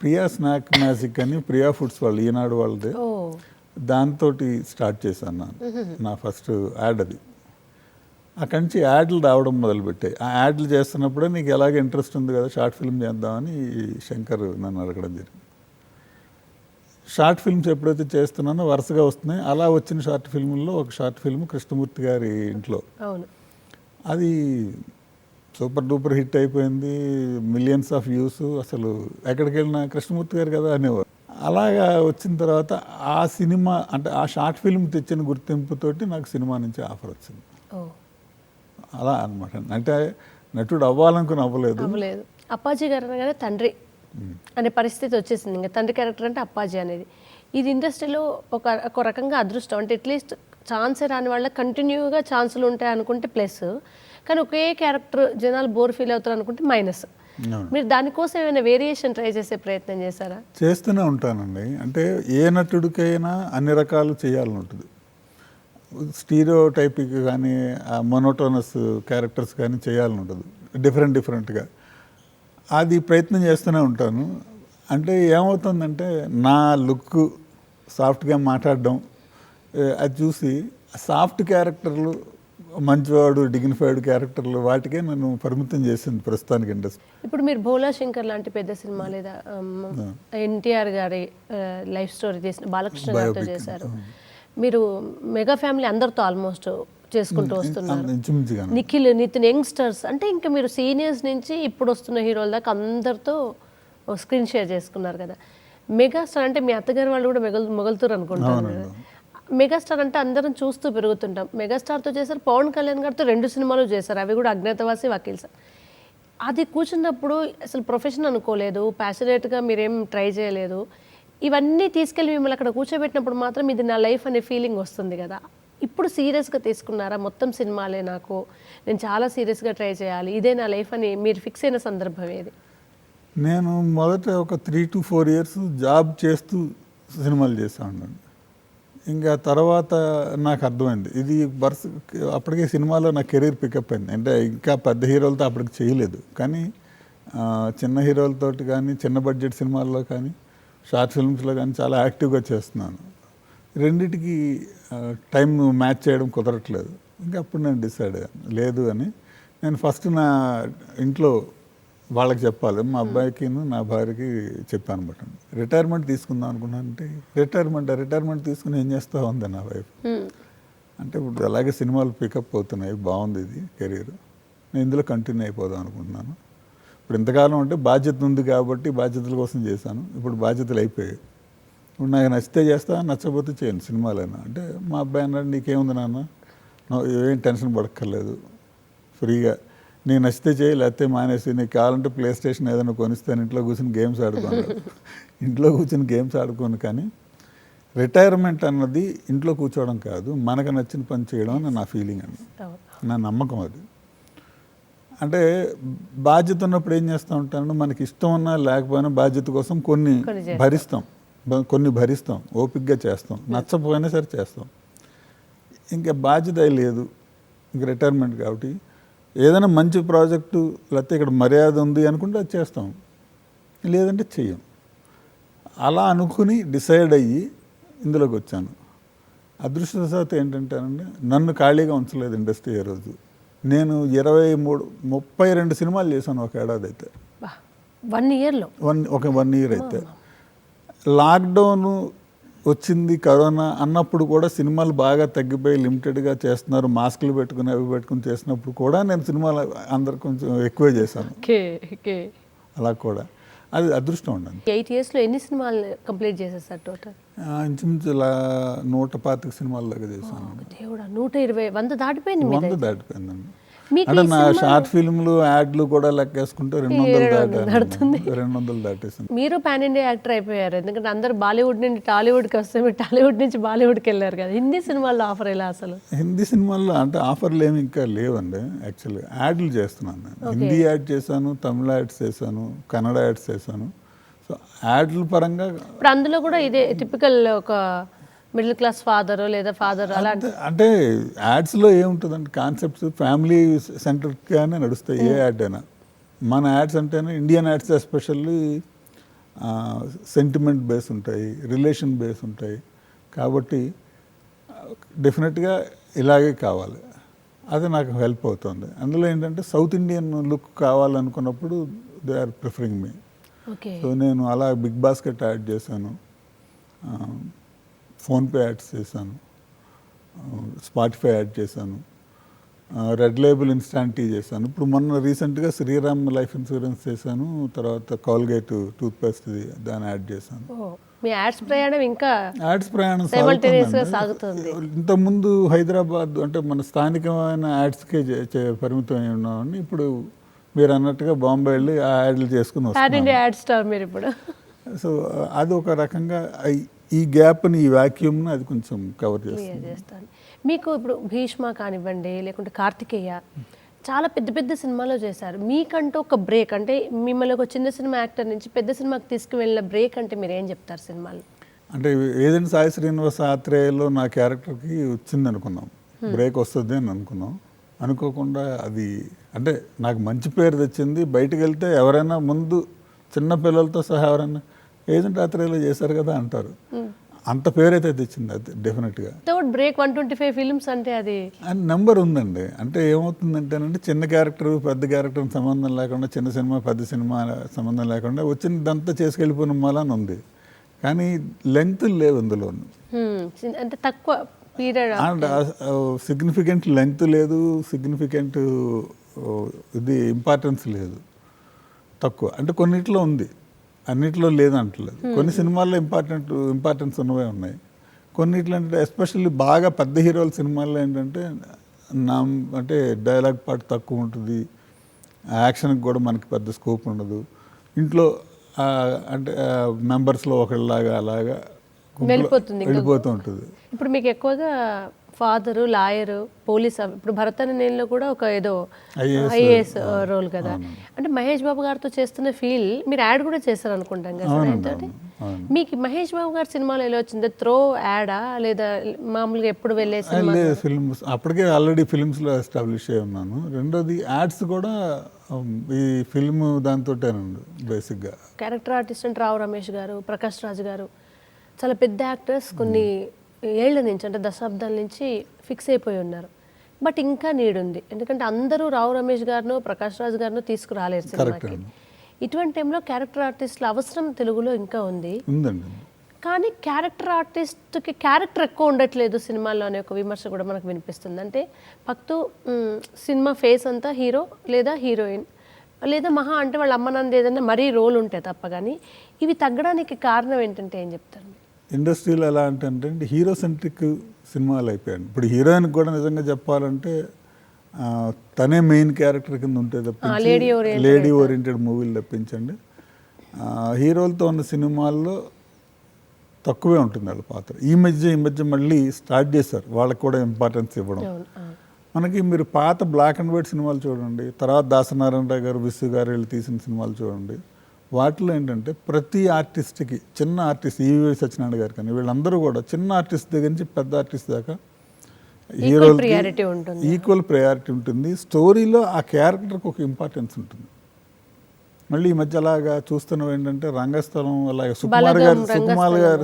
ప్రియా స్నాక్ మ్యాజిక్ అని ప్రియా ఫుడ్స్ వాళ్ళు ఈనాడు వాళ్ళది, దాంతో స్టార్ట్ చేశాను నేను నా ఫస్ట్ యాడ్. అది అక్కడి నుంచి యాడ్లు రావడం మొదలుపెట్టాయి. ఆ యాడ్లు చేస్తున్నప్పుడే నీకు ఎలాగ ఇంట్రెస్ట్ ఉంది కదా షార్ట్ ఫిల్మ్ చేద్దామని శంకర్ నన్ను అడగడం జరిగింది. షార్ట్ ఫిల్మ్స్ ఎప్పుడైతే చేస్తున్నానో వరుసగా వస్తున్నాయి. అలా వచ్చిన షార్ట్ ఫిల్మ్లో ఒక షార్ట్ ఫిల్మ్ కృష్ణమూర్తి గారి ఇంట్లో, అది సూపర్ డూపర్ హిట్ అయిపోయింది, మిలియన్స్ ఆఫ్ వ్యూస్, అసలు ఎక్కడికి వెళ్ళినా కృష్ణమూర్తి గారు కదా అనేవారు. అలాగా వచ్చిన తర్వాత ఆ సినిమా అంటే ఆ షార్ట్ ఫిల్మ్ తెచ్చిన గుర్తింపుతోటి నాకు సినిమా నుంచి ఆఫర్ వచ్చింది. అలా అనమాట. అంటే నటుడు అవ్వాలనుకుని అవ్వలేదు. అప్పాజీ గారు అనగానే తండ్రి అనే పరిస్థితి వచ్చేసింది. ఇంకా తండ్రి క్యారెక్టర్ అంటే అప్పాజీ అనేది. ఇది ఇండస్ట్రీలో ఒక రకంగా అదృష్టం. అంటే అట్లీస్ట్ ఛాన్సే రాని వాళ్ళ కంటిన్యూగా ఛాన్సులు ఉంటాయి అనుకుంటే ప్లస్, కానీ ఒకే క్యారెక్టర్ జనాలు బోర్ ఫీల్ అవుతారు అనుకుంటే మైనస్. మీరు దానికోసం ఏమైనా వేరియేషన్ ట్రై చేసే ప్రయత్నం చేశారా? చేస్తూనే ఉంటానండి. అంటే ఏ నటుడికైనా అన్ని రకాలు చేయాలని ఉంటుంది. స్టీరియో టైపిక్ కానీ మొనోటోనస్ క్యారెక్టర్స్ కానీ చేయాలని ఉంటుంది, డిఫరెంట్గా. అది ప్రయత్నం చేస్తూనే ఉంటాను. అంటే ఏమవుతుందంటే నా లుక్, సాఫ్ట్గా మాట్లాడడం, అది చూసి సాఫ్ట్ క్యారెక్టర్లు, మంచివాడు డిగ్నిఫైడ్ క్యారెక్టర్లు, వాటికే నన్ను పరిమితం చేసింది ప్రస్తుతానికి ఇండస్ట్రీ. ఇప్పుడు మీరు భోలా శంకర్ లాంటి పెద్ద సినిమా లేదా ఎన్టీఆర్ గారి లైఫ్ స్టోరీ చేసిన బాలకృష్ణ గారితో చేశారు. మీరు మెగా ఫ్యామిలీ అందరితో ఆల్మోస్ట్ చేసుకుంటూ వస్తున్నారు. నిఖిల్, నితిన్, యంగ్స్టర్స్, అంటే ఇంకా మీరు సీనియర్స్ నుంచి ఇప్పుడు వస్తున్న హీరోల దాకా అందరితో స్క్రీన్ షేర్ చేసుకున్నారు కదా. మెగాస్టార్ అంటే మీ అత్తగారి వాళ్ళు కూడా మొగలుతురు అనుకుంటారు కదా. మెగాస్టార్ అంటే అందరం చూస్తూ పెరుగుతుంటాం. మెగాస్టార్తో చేశారు, పవన్ కళ్యాణ్ గారితో 2 సినిమాలు చేశారు, అవి కూడా అజ్ఞాతవాసి, వకీల్ సార్. అది కూర్చున్నప్పుడు అసలు ప్రొఫెషన్ అనుకోలేదు, ప్యాషనేట్గా మీరేం ట్రై చేయలేదు. ఇవన్నీ తీసుకెళ్ళి మిమ్మల్ని అక్కడ కూర్చోబెట్టినప్పుడు మాత్రం ఇది నా లైఫ్ అనే ఫీలింగ్ వస్తుంది కదా. ఇప్పుడు సీరియస్గా తీసుకున్నారా మొత్తం సినిమాలే నాకు, నేను చాలా సీరియస్గా ట్రై చేయాలి, ఇదే నా లైఫ్ అని మీరు ఫిక్స్ అయిన సందర్భం ఏది? నేను మొదట ఒక 3 to 4 years జాబ్ చేస్తూ సినిమాలు చేస్తూ ఉన్నాను. ఇంకా తర్వాత నాకు అర్థమైంది ఇది అప్పటికే సినిమాలో నా కెరీర్ పికప్ అయింది. అంటే ఇంకా పెద్ద హీరోలతో అప్పటికి చేయలేదు, కానీ చిన్న హీరోలతోటి కానీ చిన్న బడ్జెట్ సినిమాల్లో కానీ షార్ట్ ఫిల్మ్స్లో కానీ చాలా యాక్టివ్గా చేస్తున్నాను. రెండిటికి టైం మ్యాచ్ చేయడం కుదరట్లేదు. ఇంకా అప్పుడు నేను డిసైడ్ అయ్యాను లేదు అని. నేను ఫస్ట్ నా ఇంట్లో వాళ్ళకి చెప్పాలి, మా అబ్బాయికి నా భార్యకి చెప్పాను అనమాట. రిటైర్మెంట్ తీసుకుందాం అనుకున్నాను. అంటే రిటైర్మెంట్ తీసుకుని ఏం చేస్తా ఉంది నా వైఫ్. అంటే ఇప్పుడు అలాగే సినిమాలు పికప్ అవుతున్నాయి, బాగుంది ఇది కెరీర్, నేను ఇందులో కంటిన్యూ అయిపోదాం అనుకుంటున్నాను. ఇప్పుడు ఇంతకాలం అంటే బాధ్యత ఉంది కాబట్టి బాధ్యతల కోసం చేశాను. ఇప్పుడు బాధ్యతలు అయిపోయాయి. ఇప్పుడు నాకు నచ్చితే చేస్తా, నచ్చకపోతే చేయను సినిమాలైనా. అంటే మా అబ్బాయి అన్నాడు, నీకేముంది నాన్న, ఏం టెన్షన్ పడక్కర్లేదు, ఫ్రీగా నీకు నచ్చితే చేయి, లేకపోతే మానేసి, నీకు కావాలంటే ప్లే స్టేషన్ ఏదైనా కొనిస్తాను, ఇంట్లో కూర్చొని గేమ్స్ ఆడుకున్నాడు. ఇంట్లో కూర్చొని గేమ్స్ ఆడుకోను. కానీ రిటైర్మెంట్ అన్నది ఇంట్లో కూర్చోవడం కాదు, మనకు నచ్చిన పని చేయడం అని నా ఫీలింగ్ అండి, నా నమ్మకం అది. అంటే బాధ్యత ఉన్నప్పుడు ఏం చేస్తూ ఉంటాను, మనకి ఇష్టం ఉన్నా లేకపోయినా బాధ్యత కోసం కొన్ని భరిస్తాం, ఓపికగా చేస్తాం, నచ్చకపోయినా సరే చేస్తాం. ఇంకా బాధ్యత లేదు, ఇంక రిటైర్మెంట్ కాబట్టి ఏదైనా మంచి ప్రాజెక్టు లేకపోతే ఇక్కడ మర్యాద ఉంది అనుకుంటే అది చేస్తాం, లేదంటే చెయ్యం. అలా అనుకుని డిసైడ్ అయ్యి ఇందులోకి వచ్చాను. అదృష్టవశాత్తు ఏంటంటేనండి, నన్ను ఖాళీగా ఉంచలేదు ఇండస్ట్రీ. ఏ రోజు నేను 32 సినిమాలు చేశాను ఒక ఏడాది అయితే, 1 yearలో. ఒక 1 year అయితే. లాక్డౌన్ వచ్చింది, కరోనా అన్నప్పుడు కూడా సినిమాలు బాగా తగ్గిపోయి లిమిటెడ్గా చేస్తున్నారు, మాస్కులు పెట్టుకుని అవి పెట్టుకుని చేసినప్పుడు కూడా నేను సినిమాలు అందరు కొంచెం ఎక్కువే చేశాను. అలా కూడా అది అదృష్టం ఉండండి. 8 yearsలో ఎన్ని సినిమాలు కంప్లీట్ చేసేసారు టోటల్? ఇంచుమించు ఇలా 125 సినిమాల దాకా చేశాను. దేవుడా, 120, 100 దాటిపోయింది. 100 దాటిపోయిందండి. అంటే నా షార్ట్ ఫిల్మ్లు, యాడ్లు కూడా లెక్కేసుకుంటే 200 దాటేసింది. మీరు పాన్ ఇండియా యాక్టర్ అయిపోయారు, ఎందుకంటే అందరు బాలీవుడ్ నుండి టాలీవుడ్కి వస్తే మీరు టాలీవుడ్ నుంచి బాలీవుడ్కి వెళ్ళారు కదా. హిందీ సినిమాల్లో ఆఫర్ ఎలా అసలు? హిందీ సినిమాల్లో అంటే ఆఫర్లు ఏమి ఇంకా లేవండి. యాక్చువల్గా యాడ్లు చేస్తున్నాను నేను. హిందీ యాడ్ చేశాను, తమిళ యాడ్స్ చేశాను, కన్నడ యాడ్స్ చేశాను. సో యాడ్ల పరంగా ఇప్పుడు అందులో కూడా ఇదే టిపికల్ ఒక మిడిల్ క్లాస్ ఫాదర్ లేదా ఫాదర్ అలా అంటే యాడ్స్లో ఏముంటుందంటే కాన్సెప్ట్స్ ఫ్యామిలీ సెంటర్గానే నడుస్తాయి ఏ యాడ్ అయినా. మన యాడ్స్ అంటేనే Indian ads especially sentiment base ఉంటాయి, రిలేషన్ బేస్ ఉంటాయి. కాబట్టి డెఫినెట్గా ఇలాగే కావాలి, అది నాకు హెల్ప్ అవుతుంది. అందులో ఏంటంటే సౌత్ ఇండియన్ లుక్ కావాలనుకున్నప్పుడు they are preferring me. So నేను అలా బిగ్ బాస్కెట్ యాడ్ చేశాను, ఫోన్పే యాడ్స్ చేశాను, స్పాటిఫై యాడ్ చేశాను, రెడ్ లేబుల్ ఇన్స్టాంట్ టీ చేశాను. ఇప్పుడు మొన్న రీసెంట్గా శ్రీరామ్ లైఫ్ ఇన్సూరెన్స్ చేశాను, తర్వాత కాల్గేట్ టూత్పేస్ట్ దాన్ని యాడ్ చేశాను. మీ యాడ్స్ ప్రయాణం ఇంకా యాడ్స్ ప్రయాణం సాగుతుంది. ఇంతకుముందు హైదరాబాద్ అంటే మన స్థానికమైన యాడ్స్కే పరిమితం అయి ఉన్నామని, ఇప్పుడు మీరు అన్నట్టుగా బాంబే వెళ్ళి ఆ యాడ్లు చేసుకుని వస్తున్నాను. యాడ్ స్టార్ మీరు ఇప్పుడు. సో అది ఒక రకంగా ఈ గ్యాప్ని, ఈ వ్యాక్యూమ్ని అది కొంచెం కవర్ చేస్తాను. మీకు ఇప్పుడు భీష్మ కానివ్వండి, లేకుంటే కార్తికేయ, చాలా పెద్ద పెద్ద సినిమాలో చేశారు. మీకంటూ ఒక బ్రేక్, అంటే మిమ్మల్ని ఒక చిన్న సినిమా యాక్టర్ నుంచి పెద్ద సినిమాకి తీసుకువెళ్ళిన బ్రేక్ అంటే మీరు ఏం చెప్తారు సినిమాలు? అంటే ఏజెంట్ సాయి శ్రీనివాస ఆత్రేయలో నా క్యారెక్టర్కి వచ్చింది అనుకున్నాం, బ్రేక్ వస్తుంది అని అనుకున్నాం. అనుకోకుండా అది అంటే నాకు మంచి పేరు తెచ్చింది. బయటకు వెళ్తే ఎవరైనా ముందు చిన్న పిల్లలతో సహా ఎవరైనా ఏజెంట్ ఆత్రేయలో చేశారు కదా అంటారు. అంత పేరైతే తెచ్చింది అది డెఫినెట్గా. బ్రేక్ 125 ఫిల్మ్స్ అంటే అది నెంబర్ ఉందండి. అంటే ఏమవుతుందంటేనంటే చిన్న క్యారెక్టర్ పెద్ద క్యారెక్టర్ సంబంధం లేకుండా, చిన్న సినిమా పెద్ద సినిమా సంబంధం లేకుండా వచ్చినదంతా చేసుకెళ్ళిపోయిన మూలాన్ని ఉంది. కానీ లెంగ్త్ లేవు ఇందులో, అంటే తక్కువ పీరియడ్, సిగ్నిఫికెంట్ లెంగ్త్ లేదు, సిగ్నిఫికెంట్ ఇది ఇంపార్టెన్స్ లేదు, తక్కువ. అంటే కొన్నిట్లో ఉంది, అన్నిట్లో లేదంటలేదు. కొన్ని సినిమాల్లో ఇంపార్టెన్స్ ఉన్నవే ఉన్నాయి. కొన్నిట్లో అంటే ఎస్పెషల్లీ బాగా పెద్ద హీరోల సినిమాల్లో ఏంటంటే అంటే డైలాగ్ పార్ట్ తక్కువ ఉంటుంది, యాక్షన్కి కూడా మనకి పెద్ద స్కోప్ ఉండదు. ఇంట్లో అంటే మెంబర్స్లో ఒకళ్ళలాగా అలాగా వెళ్ళిపోతుంది ఇంకా. వెళ్ళిపోతూ ఉంటుంది. ఇప్పుడు మీకు ఎక్కువగా ఫాదరు, లాయరు, పోలీస్, ఇప్పుడు భరత్ అనే నేలలో కూడా ఒక ఏదో ఐఏఎస్ రోల్ కదా. అంటే మహేష్ బాబు గారితో చేస్తున్న ఫీల్ మీరు యాడ్ కూడా చేస్తారు అనుకుంటాం కదా సార్ ఆయనతోటి. మీకు మహేష్ బాబు గారి సినిమాలో ఎలా వచ్చింది? త్రో యాడా లేదా మామూలుగా ఎప్పుడు వెళ్ళే సినిమా? లేదు, ఫిల్మ్స్ అప్పటికే ఆల్రెడీ ఫిల్మ్స్లో ఎస్టాబ్లిష్ అయి ఉన్నాను. రెండోది యాడ్స్ కూడా ఈ ఫిల్మ్ దాంతోటేనండి బేసిక్గా. క్యారెక్టర్ ఆర్టిస్ట్ అంటే రావు రమేష్ గారు, ప్రకాష్ రాజ్ గారు చాలా పెద్ద యాక్టర్స్, కొన్ని ఏళ్ల నుంచి అంటే దశాబ్దాల నుంచి ఫిక్స్ అయిపోయి ఉన్నారు. బట్ ఇంకా నీడ్ ఉంది, ఎందుకంటే అందరూ రావు రమేష్ గారినో ప్రకాష్ రాజ్ గారినో తీసుకురాలేరు సినిమాకి. ఇటువంటి టైంలో క్యారెక్టర్ ఆర్టిస్టుల అవసరం తెలుగులో ఇంకా ఉంది. కానీ క్యారెక్టర్ ఆర్టిస్ట్కి క్యారెక్టర్ ఎక్కువ ఉండట్లేదు సినిమాల్లో అనే ఒక విమర్శ కూడా మనకు వినిపిస్తుంది. అంటే పక్తు సినిమా ఫేస్ అంతా హీరో లేదా హీరోయిన్ లేదా మహా అంటే వాళ్ళ అమ్మ నాన్న ఏదైనా మరీ రోల్ ఉంటే తప్ప. కానీ ఇవి తగ్గడానికి కారణం ఏంటంటే ఏం చెప్తారు? ఇండస్ట్రీలో ఎలా అంటే హీరో సెంట్రిక్ సినిమాలు అయిపోయాయి. ఇప్పుడు హీరోయిన్కి కూడా నిజంగా చెప్పాలంటే తనే మెయిన్ క్యారెక్టర్ కింద ఉంటే తప్పించి లేడీ ఓరియంటెడ్ మూవీలు తప్పించండి హీరోలతో ఉన్న సినిమాల్లో తక్కువే ఉంటుంది వాళ్ళ పాత్ర. ఈ మధ్య మళ్ళీ స్టార్ట్ చేశారు వాళ్ళకి కూడా ఇంపార్టెన్స్ ఇవ్వడం. మనకి మీరు పాత బ్లాక్ అండ్ వైట్ సినిమాలు చూడండి, తర్వాత దాసనారాయణరావు గారు, విసు గారు వీళ్ళు తీసిన సినిమాలు చూడండి. వాటిలో ఏంటంటే ప్రతి ఆర్టిస్ట్కి, చిన్న ఆర్టిస్ట్ ఈవి సత్యనారాయణ గారు కానీ వీళ్ళందరూ కూడా చిన్న ఆర్టిస్ట్ దగ్గర నుంచి పెద్ద ఆర్టిస్ట్ దాకా హీరోలకి ఈక్వల్ ప్రయారిటీ ఉంటుంది. స్టోరీలో ఆ క్యారెక్టర్కి ఒక ఇంపార్టెన్స్ ఉంటుంది. మళ్ళీ ఈ మధ్య అలాగా చూస్తున్నాం ఏంటంటే రంగస్థలం అలాగే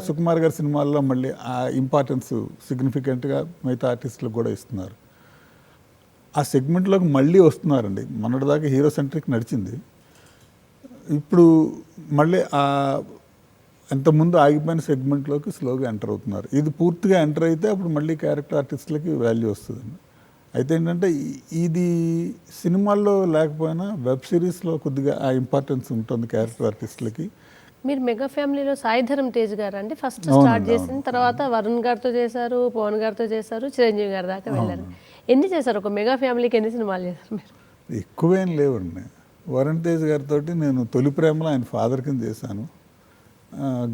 సుకుమార్ గారి సినిమాల్లో మళ్ళీ ఆ ఇంపార్టెన్స్ సిగ్నిఫికెంట్గా మిగతా ఆర్టిస్టులకు కూడా ఇస్తున్నారు. ఆ సెగ్మెంట్లోకి మళ్ళీ వస్తున్నారండి. మొన్నటిదాకా హీరో సెంట్రిక్ నడిచింది, ఇప్పుడు మళ్ళీ ఎంతకుముందు ఆగిపోయిన సెగ్మెంట్లోకి స్లోగా ఎంటర్ అవుతున్నారు. ఇది పూర్తిగా ఎంటర్ అయితే అప్పుడు మళ్ళీ క్యారెక్టర్ ఆర్టిస్టులకి వాల్యూ వస్తుందండి. అయితే ఏంటంటే ఇది సినిమాల్లో లేకపోయినా వెబ్ సిరీస్లో కొద్దిగా ఆ ఇంపార్టెన్స్ ఉంటుంది క్యారెక్టర్ ఆర్టిస్టులకి. మీరు మెగా ఫ్యామిలీలో సాయిధరం తేజ్ గారు అండి ఫస్ట్ స్టార్ట్ చేసిన తర్వాత వరుణ్ గారితో చేశారు, పవన్ గారితో చేశారు, చిరంజీవి గారి దాకా వెళ్ళారు. ఎన్ని చేశారు? ఒక మెగా ఫ్యామిలీకి ఎన్ని సినిమాలు చేశారు మీరు? ఎక్కువేం లేవండి. వరుణ్ తేజ్ గారితో నేను తొలి ప్రేమలో ఆయన ఫాదర్ కింద చేశాను,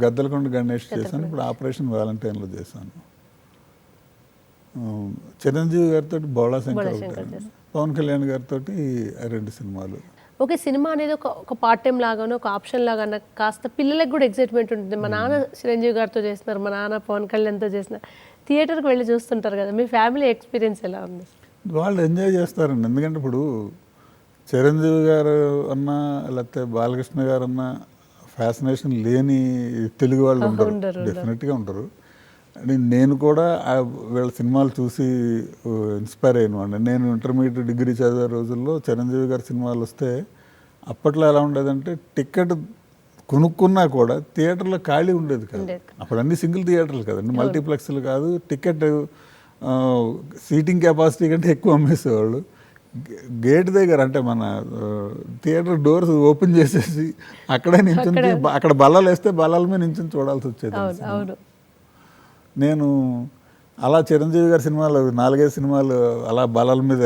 గద్దలకొండ గణేష్ చేశాను, ఇప్పుడు ఆపరేషన్ వ్యాలంటైన్లో చేశాను. చిరంజీవి గారితో బోళా శంకర్, పవన్ కళ్యాణ్ గారితో 2 సినిమాలు. ఓకే, సినిమా అనేది ఒక పార్ట్ టైం లాగానో ఒక ఆప్షన్ లాగానో కాస్త పిల్లలకు కూడా ఎక్సైట్మెంట్ ఉంటుంది. మా నాన్న చిరంజీవి గారితో చేస్తున్నారు, మా నాన్న పవన్ కళ్యాణ్తో చేస్తున్నారు, థియేటర్కి వెళ్ళి చూస్తుంటారు కదా. మీ ఫ్యామిలీ ఎక్స్పీరియన్స్ ఎలా ఉంది? వాళ్ళు ఎంజాయ్ చేస్తారండి. ఎందుకంటే ఇప్పుడు చిరంజీవి గారు అన్నా లేకపోతే బాలకృష్ణ గారు అన్నా ఫ్యాసినేషన్ లేని తెలుగు వాళ్ళు ఉండరు, డెఫినెట్గా ఉండరు. నేను కూడా వీళ్ళ సినిమాలు చూసి ఇన్స్పైర్ అయిన. నేను ఇంటర్మీడియట్ డిగ్రీ చదివే రోజుల్లో చిరంజీవి గారి సినిమాలు వస్తే అప్పట్లో ఎలా ఉండేదంటే టికెట్ కొనుక్కున్నా కూడా థియేటర్లో ఖాళీ ఉండేది కాదు. అప్పుడు అన్ని సింగిల్ థియేటర్లు కదండి, మల్టీప్లెక్స్లు కాదు. టికెట్ సీటింగ్ కెపాసిటీ కంటే ఎక్కువ అమ్మేసేవాళ్ళు. గేట్ దగ్గర అంటే మన థియేటర్ డోర్స్ ఓపెన్ చేసేసి అక్కడే నించుని, అక్కడ బల్లలు వేస్తే బల్లల మీద నించుని చూడాల్సి వచ్చేది. నేను అలా చిరంజీవి గారి సినిమాలు 4-5 సినిమాలు అలా బల్లల మీద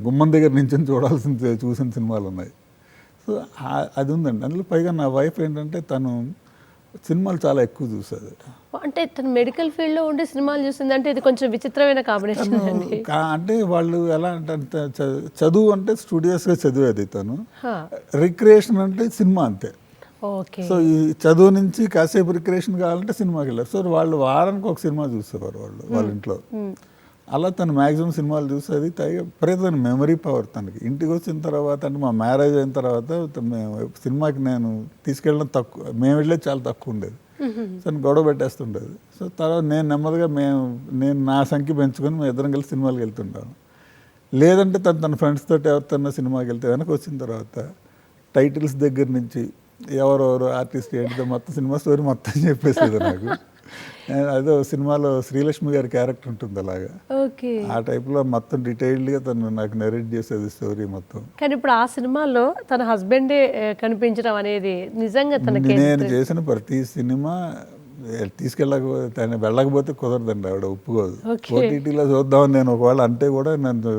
గుమ్మం దగ్గర నించుని చూసిన సినిమాలు ఉన్నాయి. సో అది ఉందండి. అందులో పైగా నా వైఫ్ ఏంటంటే తను సినిమాలు చాలా ఎక్కువ చూసేది. అంటే తను మెడికల్ ఫీల్డ్లో ఉండే సినిమాలు చూసింది అంటే ఇది కొంచెం విచిత్రమైన కాంబినేషన్. అంటే వాళ్ళు ఎలా అంటే చదువు అంటే స్టూడియోస్గా చదివేది, తను రిక్రియేషన్ అంటే సినిమా అంతే. సో ఈ చదువు నుంచి కాసేపు రిక్రియేషన్ కావాలంటే సినిమాకి వెళ్ళారు. సో వాళ్ళు వారానికి ఒక సినిమా చూసేవారు వాళ్ళ ఇంట్లో. అలా తను మ్యాక్సిమం సినిమాలు చూసేది. తన మెమరీ పవర్ తనకి. ఇంటికి వచ్చిన తర్వాత అంటే మా మ్యారేజ్ అయిన తర్వాత సినిమాకి నేను తీసుకెళ్ళడం తక్కువ, మేము వెళ్ళేది చాలా తక్కువ ఉండేది. తను గొడవ పెట్టేస్తుండేది. సో తర్వాత నేను నెమ్మదిగా నేను నా సంఖ్య పెంచుకొని మేము ఇద్దరం కలిసి సినిమాలకు వెళ్తుంటాను. లేదంటే తన ఫ్రెండ్స్ తోటి ఎవరితో సినిమాకి వెళ్తే వెనక్కి వచ్చిన తర్వాత టైటిల్స్ దగ్గర నుంచి ఎవరెవరు ఆర్టిస్ట్ ఏంటిదో మొత్తం సినిమా స్టోరీ మొత్తం చెప్పేసేది నాకు. అదే సినిమాలో శ్రీలక్ష్మి గారి క్యారెక్టర్ ఉంటుంది అలాగా, ఆ టైప్లో మొత్తం డీటెయిల్డ్గా తను నాకు నెరేట్ చేసేది స్టోరీ మొత్తం. కానీ ఇప్పుడు ఆ సినిమాలో తన హస్బెండే కనిపించడం అనేది నిజంగా తనకి, నేను చేసిన ప్రతి సినిమా తీసుకెళ్ళకపోతే తను వెళ్ళకపోతే కుదరదండి, ఆవిడ ఒప్పుకోదు. ఓటీటీలో చూద్దామని నేను ఒకవేళ అంటే కూడా నన్ను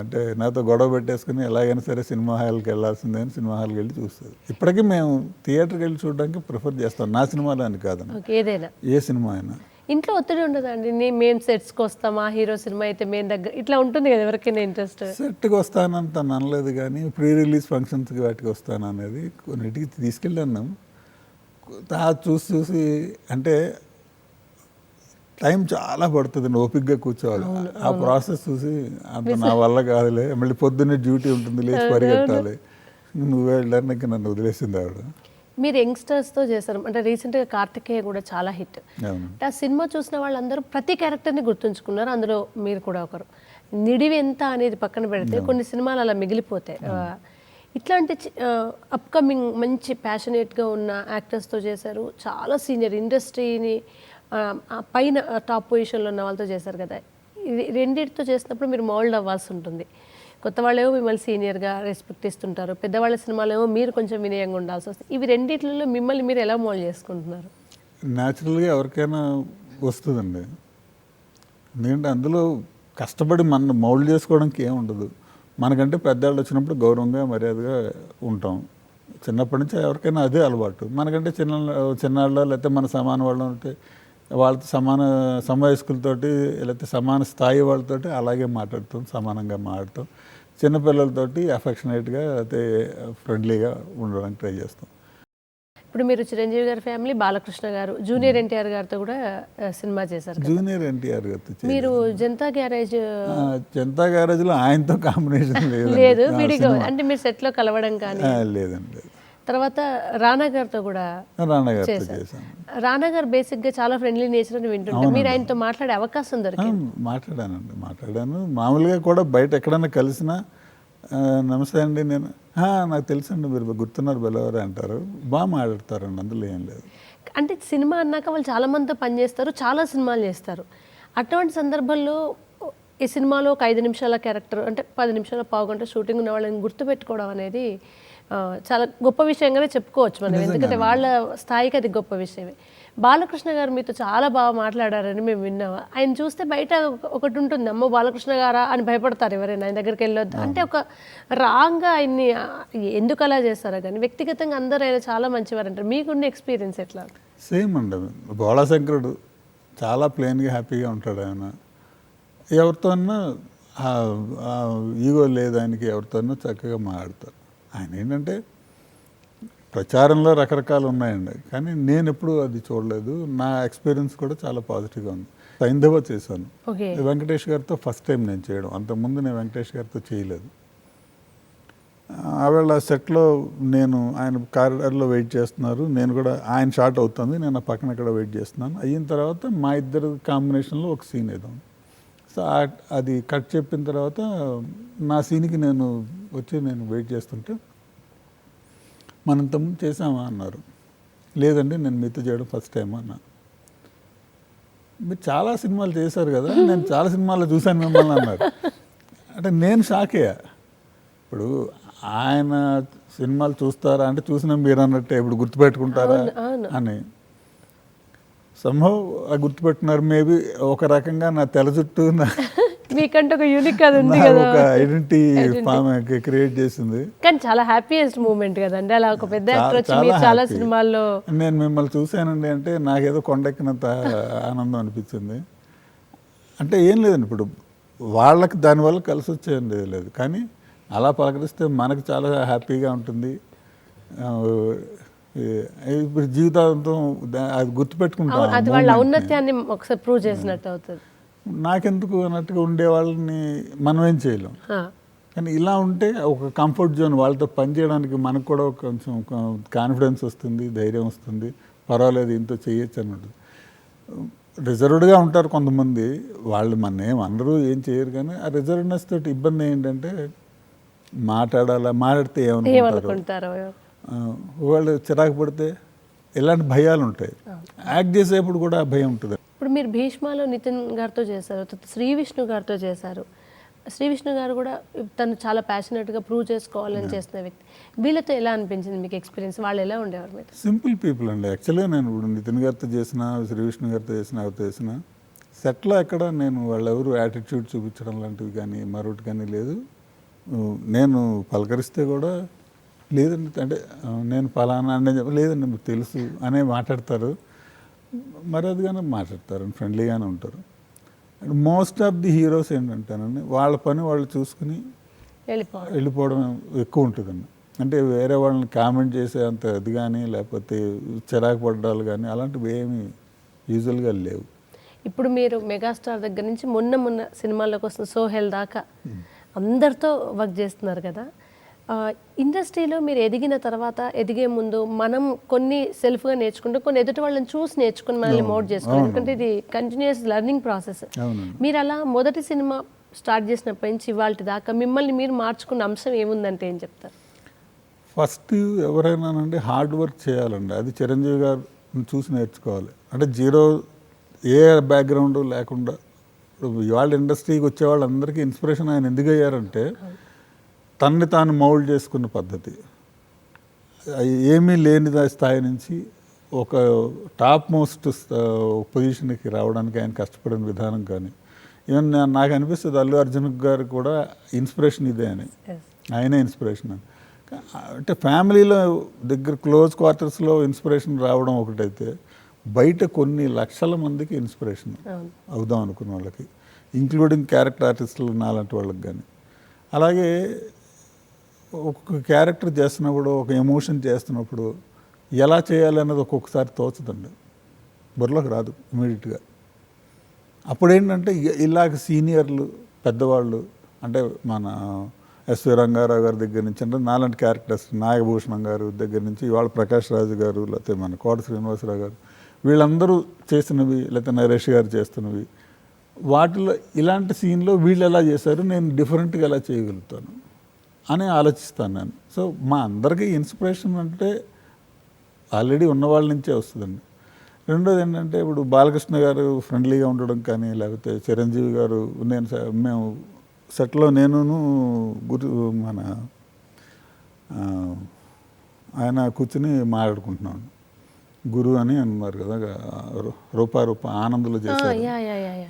అంటే నాతో గొడవ పెట్టేసుకుని ఎలాగైనా సరే సినిమా హాల్కి వెళ్ళాల్సిందే అని సినిమా హాల్కి వెళ్ళి చూస్తుంది. ఇప్పటికీ మేము థియేటర్కి వెళ్ళి చూడడానికి ప్రిఫర్ చేస్తాం, నా సినిమాలో అని కాదని, ఏదైనా ఏ సినిమా అయినా. ఇంట్లో ఒత్తిడి ఉండదండి, మేము సెట్స్కి వస్తామా, హీరో సినిమా అయితే మేము దగ్గర ఇట్లా ఉంటుంది కదా ఎవరికైనా ఇంట్రెస్ట్? సెట్కి వస్తానంత అనలేదు కానీ ప్రీ రిలీజ్ ఫంక్షన్స్కి వాటికి వస్తాను అనేది కొన్నిటికి తీసుకెళ్ళాను. చూసి చూసి అంటే టైం చాలా పడుతుంది, ఓపిక్గా కూర్చోవాలి. ఆ ప్రాసెస్ చూసి అంత నా వల్ల కాదులే, మళ్ళీ పొద్దున్నే డ్యూటీ ఉంటుంది, లేచి పరిగెట్టాలి, నువ్వే వెళ్ళడానికి నన్ను వదిలేసింది ఆవిడ. మీరు యంగ్స్టర్స్తో చేశారు అంటే రీసెంట్గా కార్తికేయ కూడా చాలా హిట్. ఆ సినిమా చూసిన వాళ్ళందరూ ప్రతి క్యారెక్టర్ని గుర్తుంచుకున్నారు, అందులో మీరు కూడా ఒకరు. నిడివి ఎంత అనేది పక్కన పెడితే కొన్ని సినిమాలు అలా మిగిలిపోతాయి. ఇట్లాంటి అప్కమింగ్ మంచి ప్యాషనేట్గా ఉన్న యాక్టర్స్తో చేశారు, చాలా సీనియర్ ఇండస్ట్రీని పైన టాప్ పొజిషన్లో ఉన్న వాళ్ళతో చేశారు కదా. రెండింటితో చేసినప్పుడు మీరు మౌల్డ్ అవ్వాల్సి ఉంటుంది. కొత్త వాళ్ళేమో మిమ్మల్ని సీనియర్గా రెస్పెక్ట్ ఇస్తుంటారు, పెద్దవాళ్ళ సినిమాలేమో మీరు కొంచెం వినయంగా ఉండాల్సి వస్తుంది. ఇవి రెండిట్లలో మిమ్మల్ని మీరు ఎలా మౌల్డ్ చేసుకుంటున్నారు? న్యాచురల్గా ఎవరికైనా వస్తుందండి, ఎందుకంటే అందులో కష్టపడి మన మౌల్డ్ చేసుకోవడానికి ఏం ఉండదు. మనకంటే పెద్దవాళ్ళు వచ్చినప్పుడు గౌరవంగా మర్యాదగా ఉంటాం. చిన్నప్పటి నుంచి ఎవరికైనా అదే అలవాటు. మనకంటే చిన్నవాళ్ళు లేకపోతే మన సమాన వాళ్ళు ఉంటే వాళ్ళతో సమవయస్కులతోటి లేకపోతే సమాన స్థాయి వాళ్ళతోటి అలాగే మాట్లాడుతాం, సమానంగా మాట్లాడతాం. చిన్నపిల్లలతోటి అఫెక్షనేట్గా అయితే ఫ్రెండ్లీగా ఉండడానికి ట్రై చేస్తాం. ఇప్పుడు మీరు చిరంజీవి గారి ఫ్యామిలీ, బాలకృష్ణ గారు, జూనియర్ ఎన్టీఆర్ గారితో కూడా సినిమా చేశారు. జూనియర్ ఎన్టీఆర్ గారితో మీరు జనతా గ్యారేజ్లో ఆయనతో కాంబినేషన్ లేదు, విడిగా అంటే మీరు సెట్లో కలవడం కానీ లేదండి. తర్వాత రానా గారితో కూడా చేశారు. రానా గారు బేసిక్గా చాలా ఫ్రెండ్లీ నేచర్ అని వింటుంటే మీరు ఆయనతో మాట్లాడే అవకాశం దొరికింది? మాట్లాడాను. మామూలుగా కూడా బయట ఎక్కడైనా కలిసినా నమస్తే అండి, నేను నాకు తెలుసండి మీరు గుర్తున్నారు బెలవరే అంటారు, బాగా మాట్లాడతారండి, అందులో ఏం లేదు. అంటే సినిమా అన్నాక వాళ్ళు చాలా మందితో పనిచేస్తారు, చాలా సినిమాలు చేస్తారు. అటువంటి సందర్భంలో ఈ సినిమాలో ఒక 5 నిమిషాల క్యారెక్టర్ అంటే 10 నిమిషాల పావుగంట షూటింగ్ ఉన్న వాళ్ళని గుర్తుపెట్టుకోవడం అనేది చాలా గొప్ప విషయంగానే చెప్పుకోవచ్చు మనం, ఎందుకంటే వాళ్ళ స్థాయికి అది గొప్ప విషయమే. బాలకృష్ణ గారు మీతో చాలా బాగా మాట్లాడారని మేము విన్నాము. ఆయన చూస్తే బయట ఒకటి ఉంటుంది, అమ్మో బాలకృష్ణ గారా అని భయపడతారు ఎవరైనా ఆయన దగ్గరికి వెళ్ళొద్దు అంటే. ఒక రాంగ్గా ఆయన్ని ఎందుకు అలా చేస్తారో కానీ వ్యక్తిగతంగా అందరూ ఆయన చాలా మంచివారు అంటారు. మీకున్న ఎక్స్పీరియన్స్ ఎట్లా? సేమ్ అండి, బోళాశంకరుడు చాలా ప్లెయిన్గా హ్యాపీగా ఉంటాడు. ఆయన ఎవరితోన్నా ఈగో లేదు ఆయనకి, ఎవరితోనో చక్కగా మాట్లాడతారు. ఆయన ఏంటంటే ప్రచారంలో రకరకాలు ఉన్నాయండి, కానీ నేను ఎప్పుడు అది చూడలేదు. నా ఎక్స్పీరియన్స్ కూడా చాలా పాజిటివ్గా ఉంది. సైంధవ చేశాను వెంకటేష్ గారితో, ఫస్ట్ టైం నేను చేయడం. అంతకుముందు నేను వెంకటేష్ గారితో చేయలేదు. ఆవేళ సెట్లో నేను ఆయన కారిడార్లో వెయిట్ చేస్తున్నారు, నేను కూడా ఆయన షార్ట్ అవుతుంది, నేను ఆ పక్కన ఇక్కడ వెయిట్ చేస్తున్నాను. అయిన తర్వాత మా ఇద్దరు కాంబినేషన్లో ఒక సీన్ ఏదో, సో అది కట్ చెప్పిన తర్వాత నా సీన్కి నేను వెయిట్ చేస్తుంటే, మనం ఇంతకుముందు చేసామా అన్నారు. లేదండి, నేను మీతో చేయడం ఫస్ట్ టైం అన్నా. మీరు చాలా సినిమాలు చేశారు కదా, నేను చాలా సినిమాల్లో చూశాను మిమ్మల్ని అన్నారు. అంటే నేను షాక్ అయ్యా. ఇప్పుడు ఆయన సినిమాలు చూస్తారా అంటే చూసినా మీరు అన్నట్టే, ఇప్పుడు గుర్తుపెట్టుకుంటారా అని. సంభవ్ గుర్తుపెట్టున్నారు. మేబీ ఒక రకంగా నా తెల చుట్టూ మీకంటే ఒక యూనిక్ అది ఉంది కదా, ఒక ఐడెంటిటీ క్రియేట్ చేసింది. కానీ చాలా హ్యాపీయెస్ట్ మూమెంట్ కదండి, అలా ఒక పెద్ద యాక్టర్ వచ్చి మీరు చాలా సినిమాల్లో. నేను మిమ్మల్ని చూశానండి అంటే నాకేదో కొండెక్కినంత ఆనందం అనిపించింది. అంటే ఏం లేదండి, ఇప్పుడు వాళ్ళకి దానివల్ల కలిసి వచ్చేది లేదు, కానీ అలా పలకరిస్తే మనకు చాలా హ్యాపీగా ఉంటుంది. ఇప్పుడు జీవితాంతం అది గుర్తుపెట్టుకుంటాం. అది వాళ్ళ ఔన్నత్యాన్ని ఒకసారి ప్రూవ్ చేసినట్టు అవుతుంది. నాకెందుకు అన్నట్టుగా ఉండే వాళ్ళని మనం ఏం చేయలేం, కానీ ఇలా ఉంటే ఒక కంఫర్ట్ జోన్, వాళ్ళతో పనిచేయడానికి మనకు కూడా కొంచెం కాన్ఫిడెన్స్ వస్తుంది, ధైర్యం వస్తుంది. పర్వాలేదు, ఇంతో చేయొచ్చు అన్నట్టు. రిజర్వ్డ్గా ఉంటారు కొంతమంది, వాళ్ళు మన అందరూ ఏం చేయరు, కానీ ఆ రిజర్వ్నెస్ తోటి ఇబ్బంది ఏంటంటే మాట్లాడితే ఏమనుకుంటారు, వాళ్ళు చిరాకు పడితే ఇలాంటి భయాలు ఉంటాయి. యాక్ట్ చేసేప్పుడు కూడా ఆ భయం ఉంటుంది. ఇప్పుడు మీరు భీష్మలో నితిన్ గారితో చేశారు, శ్రీ విష్ణు గారితో చేశారు. శ్రీ విష్ణు గారు కూడా తను చాలా ప్యాషనెట్గా ప్రూవ్ చేసుకోవాలని చేస్తున్న వ్యక్తి. వీళ్ళతో ఎలా అనిపించింది మీకు ఎక్స్పీరియన్స్? వాళ్ళు ఎలా ఉండేవారు మీరు? సింపుల్ పీపుల్ అండి. యాక్చువల్గా నేను ఇప్పుడు నితిన్ గారితో చేసిన, శ్రీ విష్ణు గారితో చేసిన, ఎవరితో చేసిన సెట్లో ఎక్కడ నేను వాళ్ళెవరు యాటిట్యూడ్ చూపించడం లాంటివి కానీ మరొకటి కానీ లేదు. నేను పలకరిస్తే కూడా లేదండి అంటే నేను ఫలానా అని లేదండి మీకు తెలుసు అనే మాట్లాడతారు, మర్యాదగానే మాట్లాడతారు, ఫ్రెండ్లీగానే ఉంటారు. And most of the heroes ఏంటంటేనండి వాళ్ళ పని వాళ్ళు చూసుకుని వెళ్ళిపోవడం ఎక్కువ ఉంటుందండి. అంటే వేరే వాళ్ళని కామెంట్ చేసే అంత అది కానీ లేకపోతే చిరాకు పడ్డాలు కానీ అలాంటివి ఏమీ యూజువల్గా లేవు. ఇప్పుడు మీరు మెగాస్టార్ దగ్గర నుంచి మొన్న సినిమాల్లోకి వస్తున్న సోహెల్ దాకా అందరితో వర్క్ చేస్తున్నారు కదా. ఇండస్ట్రీలో మీరు ఎదిగిన తర్వాత ఎదిగే ముందు మనం కొన్ని సెల్ఫ్గా నేర్చుకుంటూ కొన్ని ఎదుటి వాళ్ళని చూసి నేర్చుకుని మనల్ని మోడ్ చేసుకోవాలి. ఎందుకంటే ఇది కంటిన్యూస్ లెర్నింగ్ ప్రాసెస్. మీరు అలా మొదటి సినిమా స్టార్ట్ చేసినప్పటి నుంచి ఇవాళ దాకా మిమ్మల్ని మీరు మార్చుకున్న అంశం ఏముందంటే ఏం చెప్తారు? ఫస్ట్ ఎవరైనానండి హార్డ్ వర్క్ చేయాలండి. అది చిరంజీవి గారు చూసి నేర్చుకోవాలి. అంటే జీరో ఏ బ్యాక్గ్రౌండ్ లేకుండా ఇవాళ ఇండస్ట్రీకి వచ్చే వాళ్ళందరికీ ఇన్స్పిరేషన్ ఆయన ఎందుకు అయ్యారంటే తన్ని తాను మౌల్డ్ చేసుకున్న పద్ధతి. ఏమీ లేని స్థాయి నుంచి ఒక టాప్ మోస్ట్ పొజిషన్కి రావడానికి ఆయన కష్టపడిన విధానం కానీ ఈవెన్ నాకు అనిపిస్తుంది అల్లు అర్జున్ గారు కూడా ఇన్స్పిరేషన్ ఇదే అని, ఆయనే ఇన్స్పిరేషన్ అని. అంటే ఫ్యామిలీలో దగ్గర క్లోజ్ క్వార్టర్స్లో ఇన్స్పిరేషన్ రావడం ఒకటైతే బయట కొన్ని లక్షల మందికి ఇన్స్పిరేషన్ అవుదాం అనుకున్న వాళ్ళకి, ఇంక్లూడింగ్ క్యారెక్టర్ ఆర్టిస్టులు నాలాంటి వాళ్ళకి కానీ. అలాగే ఒక్కొక్క క్యారెక్టర్ చేస్తున్నప్పుడు ఒక ఎమోషన్ చేస్తున్నప్పుడు ఎలా చేయాలి అన్నది ఒక్కొక్కసారి తోచదండి, బుర్రలోకి రాదు ఇమీడియట్గా. అప్పుడేంటంటే ఇలాగ సీనియర్లు పెద్దవాళ్ళు అంటే మన ఎస్వి రంగారావు గారి దగ్గర నుంచి అంటే నాలాంటి క్యారెక్టర్స్ నాగభూషణం గారు దగ్గర నుంచి ఇవాళ ప్రకాష్ రాజు గారు లేకపోతే మన కోట శ్రీనివాసరావు గారు వీళ్ళందరూ చేసినవి లేకపోతే నరేష్ గారు చేస్తున్నవి వాటిలో ఇలాంటి సీన్లో వీళ్ళు ఎలా చేశారు నేను డిఫరెంట్గా ఎలా చేయగలుగుతాను అని ఆలోచిస్తాను నేను. సో మా అందరికీ ఇన్స్పిరేషన్ అంటే ఆల్రెడీ ఉన్న వాళ్ళ నుంచే వస్తుందండి. రెండోది ఏంటంటే ఇప్పుడు బాలకృష్ణ గారు ఫ్రెండ్లీగా ఉండడం కానీ లేకపోతే చిరంజీవి గారు మేము సెట్లో నేను మన ఆయన కూర్చుని మాట్లాడుకుంటున్నాను. గురు అని అన్నారు కదా రూపా ఆనందంలో చేశారు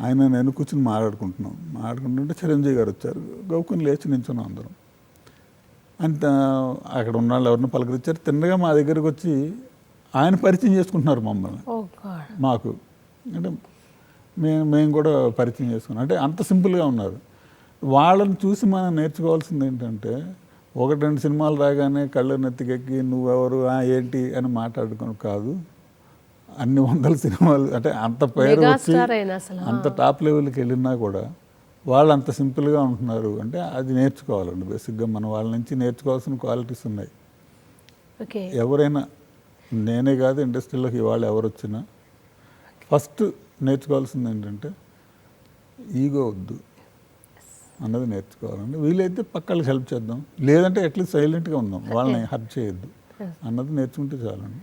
ఆయన, నేను కూర్చుని మాట్లాడుకుంటుంటే చిరంజీవి గారు వచ్చారు, గౌకుని లేచి నించున్నాం అందరం. అంత అక్కడ ఉన్న వాళ్ళు ఎవరిని పలకరించారు, తిన్నగా మా దగ్గరకు వచ్చి ఆయన పరిచయం చేసుకుంటున్నారు మమ్మల్ని మాకు. అంటే మేము కూడా పరిచయం చేసుకున్నాం. అంటే అంత సింపుల్గా ఉన్నారు. వాళ్ళని చూసి మనం నేర్చుకోవాల్సింది ఏంటంటే ఒకటి రెండు సినిమాలు రాగానే కళ్ళు నెత్తికెక్కి నువ్వెవరు ఏంటి అని మాట్లాడుకుని కాదు, అన్ని వందల సినిమాలు అంటే అంత పేరు వచ్చి అంత టాప్ లెవెల్కి వెళ్ళినా కూడా వాళ్ళు అంత సింపుల్గా ఉంటున్నారు అంటే అది నేర్చుకోవాలండి. బేసిక్గా మన వాళ్ళ నుంచి నేర్చుకోవాల్సిన క్వాలిటీస్ ఉన్నాయి. ఎవరైనా నేనే కాదు ఇండస్ట్రీలోకి ఇవాళ ఎవరు వచ్చినా ఫస్ట్ నేర్చుకోవాల్సింది ఏంటంటే ఈగో వద్దు అన్నది నేర్చుకోవాలండి. వీలైతే పక్కలకి హెల్ప్ చేద్దాం, లేదంటే అట్లీస్ట్ సైలెంట్గా ఉందాం, వాళ్ళని హర్ట్ చేయొద్దు అన్నది నేర్చుకుంటే చాలండి.